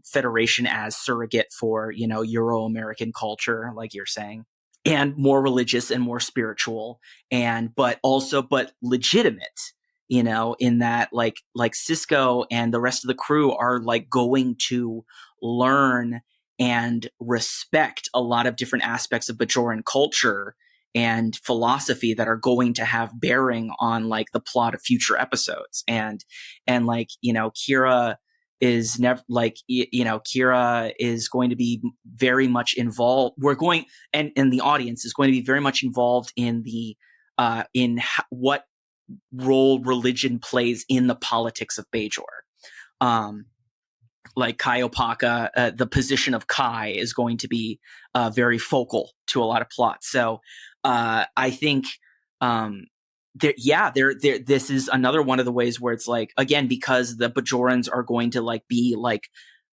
Federation as surrogate for Euro-American culture, like you're saying, and more religious and more spiritual, but legitimate, in that like Sisko and the rest of the crew are like going to learn and respect a lot of different aspects of Bajoran culture and philosophy that are going to have bearing on like the plot of future episodes. And like, Kira is never like, Kira is going to be very much involved. And the audience is going to be very much involved in what role religion plays in the politics of Bajor. like Kai Opaka, the position of Kai is going to be very focal to a lot of plots. So I think this is another one of the ways where it's like, again, because the Bajorans are going to like be like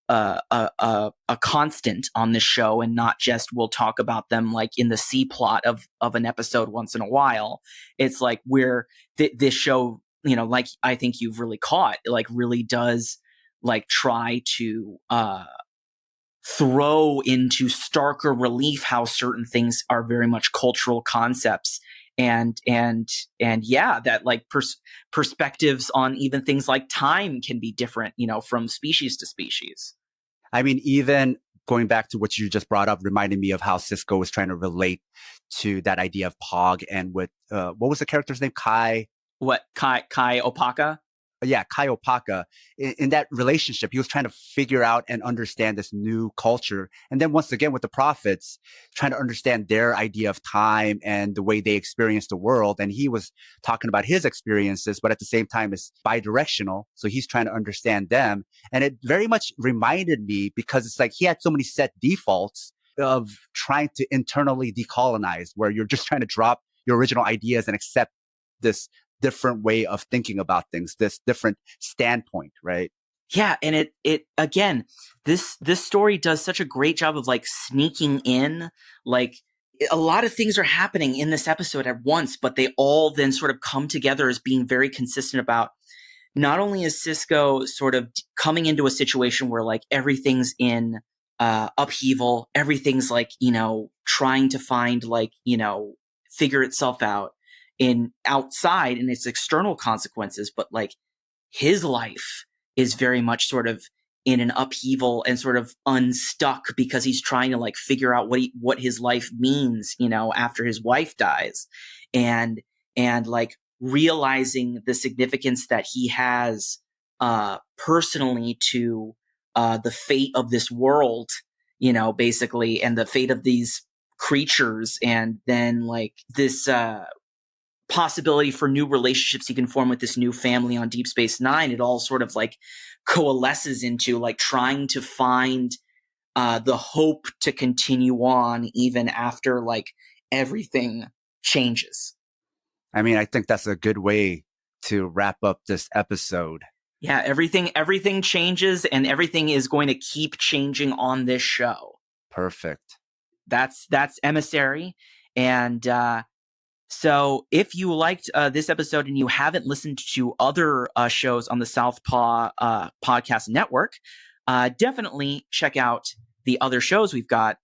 a constant on this show, and not just we'll talk about them like in the C plot of an episode once in a while. It's like this show, you know, like I think you've really caught, like really does like try to throw into starker relief how certain things are very much cultural concepts, and yeah, that like perspectives on even things like time can be different, you know, from species to species. I mean, even going back to what you just brought up reminded me of how Cisco was trying to relate to that idea of Pog, and with what was the character's name? Kai Opaka? Yeah, Kai Opaka. In that relationship, he was trying to figure out and understand this new culture. And then once again with the prophets, trying to understand their idea of time and the way they experience the world. And he was talking about his experiences, but at the same time it's bi-directional. So he's trying to understand them. And it very much reminded me, because it's like he had so many set defaults of trying to internally decolonize, where you're just trying to drop your original ideas and accept this different way of thinking about things, this different standpoint, right? Yeah, and it again, this story does such a great job of like sneaking in, like a lot of things are happening in this episode at once, but they all then sort of come together as being very consistent about, not only is Cisco sort of coming into a situation where like everything's in upheaval, everything's like, you know, trying to find like, you know, figure itself out in outside and its external consequences, but like his life is very much sort of in an upheaval and sort of unstuck, because he's trying to like figure out what his life means, you know, after his wife dies, and like realizing the significance that he has personally to the fate of this world, you know, basically, and the fate of these creatures, and then like this possibility for new relationships he can form with this new family on Deep Space Nine. It all sort of like coalesces into like trying to find the hope to continue on even after like everything changes. I mean, I think that's a good way to wrap up this episode. Yeah, everything changes, and everything is going to keep changing on this show. Perfect. That's Emissary. And so if you liked this episode and you haven't listened to other shows on the Southpaw Podcast Network, definitely check out the other shows. We've got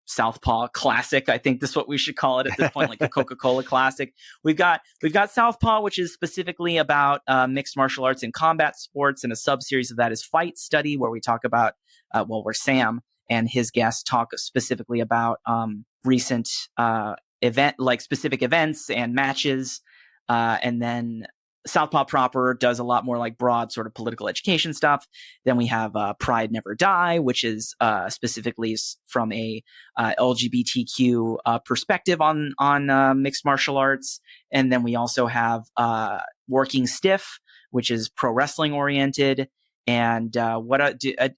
Southpaw Classic. I think this is what we should call it at this point, like a Coca-Cola Classic. We've got Southpaw, which is specifically about mixed martial arts and combat sports, and a sub-series of that is Fight Study, where we talk about, where Sam and his guests talk specifically about recent specific events and matches. And then Southpaw proper does a lot more like broad sort of political education stuff. Then we have Pride Never Die, which is specifically from a LGBTQ perspective on mixed martial arts. And then we also have Working Stiff, which is pro wrestling oriented. And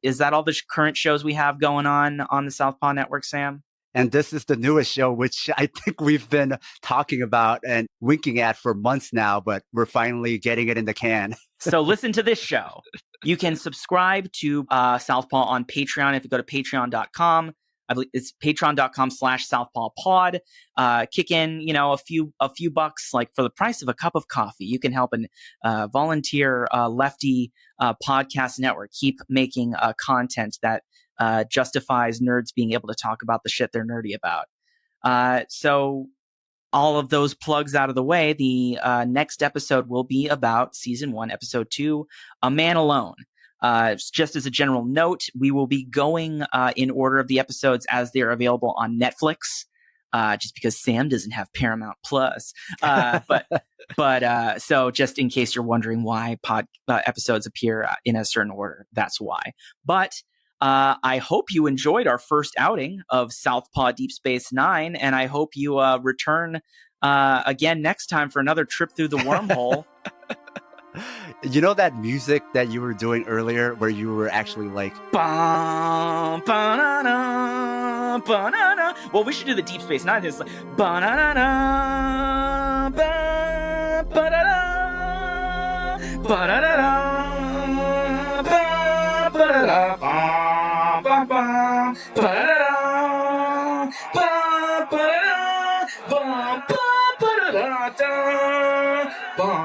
is that all the current shows we have going on the Southpaw Network, Sam? And this is the newest show, which I think we've been talking about and winking at for months now, but we're finally getting it in the can. So listen to this show. You can subscribe to Southpaw on Patreon. If you go to patreon.com, I believe it's patreon.com/southpawpod. Kick in, a few bucks, like for the price of a cup of coffee. You can help an volunteer lefty podcast network keep making content that justifies nerds being able to talk about the shit they're nerdy about. So all of those plugs out of the way, the next episode will be about Season 1, Episode 2, A Man Alone. Just as a general note, we will be going in order of the episodes as they're available on Netflix, just because Sam doesn't have Paramount Plus. But so just in case you're wondering why episodes appear in a certain order, that's why. But I hope you enjoyed our first outing of Southpaw Deep Space Nine, and I hope you return again next time for another trip through the wormhole. You know that music that you were doing earlier where you were actually like, Bum, ba-na-na, ba-na-na. Well, we should do the Deep Space Nine. It's like ba-na-na-na, ba-ba-da-da, ba-da-da-da, ba-ba-da-da, ba-ba, ba-da-da, ba-ba-da-da, ba-ba-da-da-da, ba-ba-ba-ba.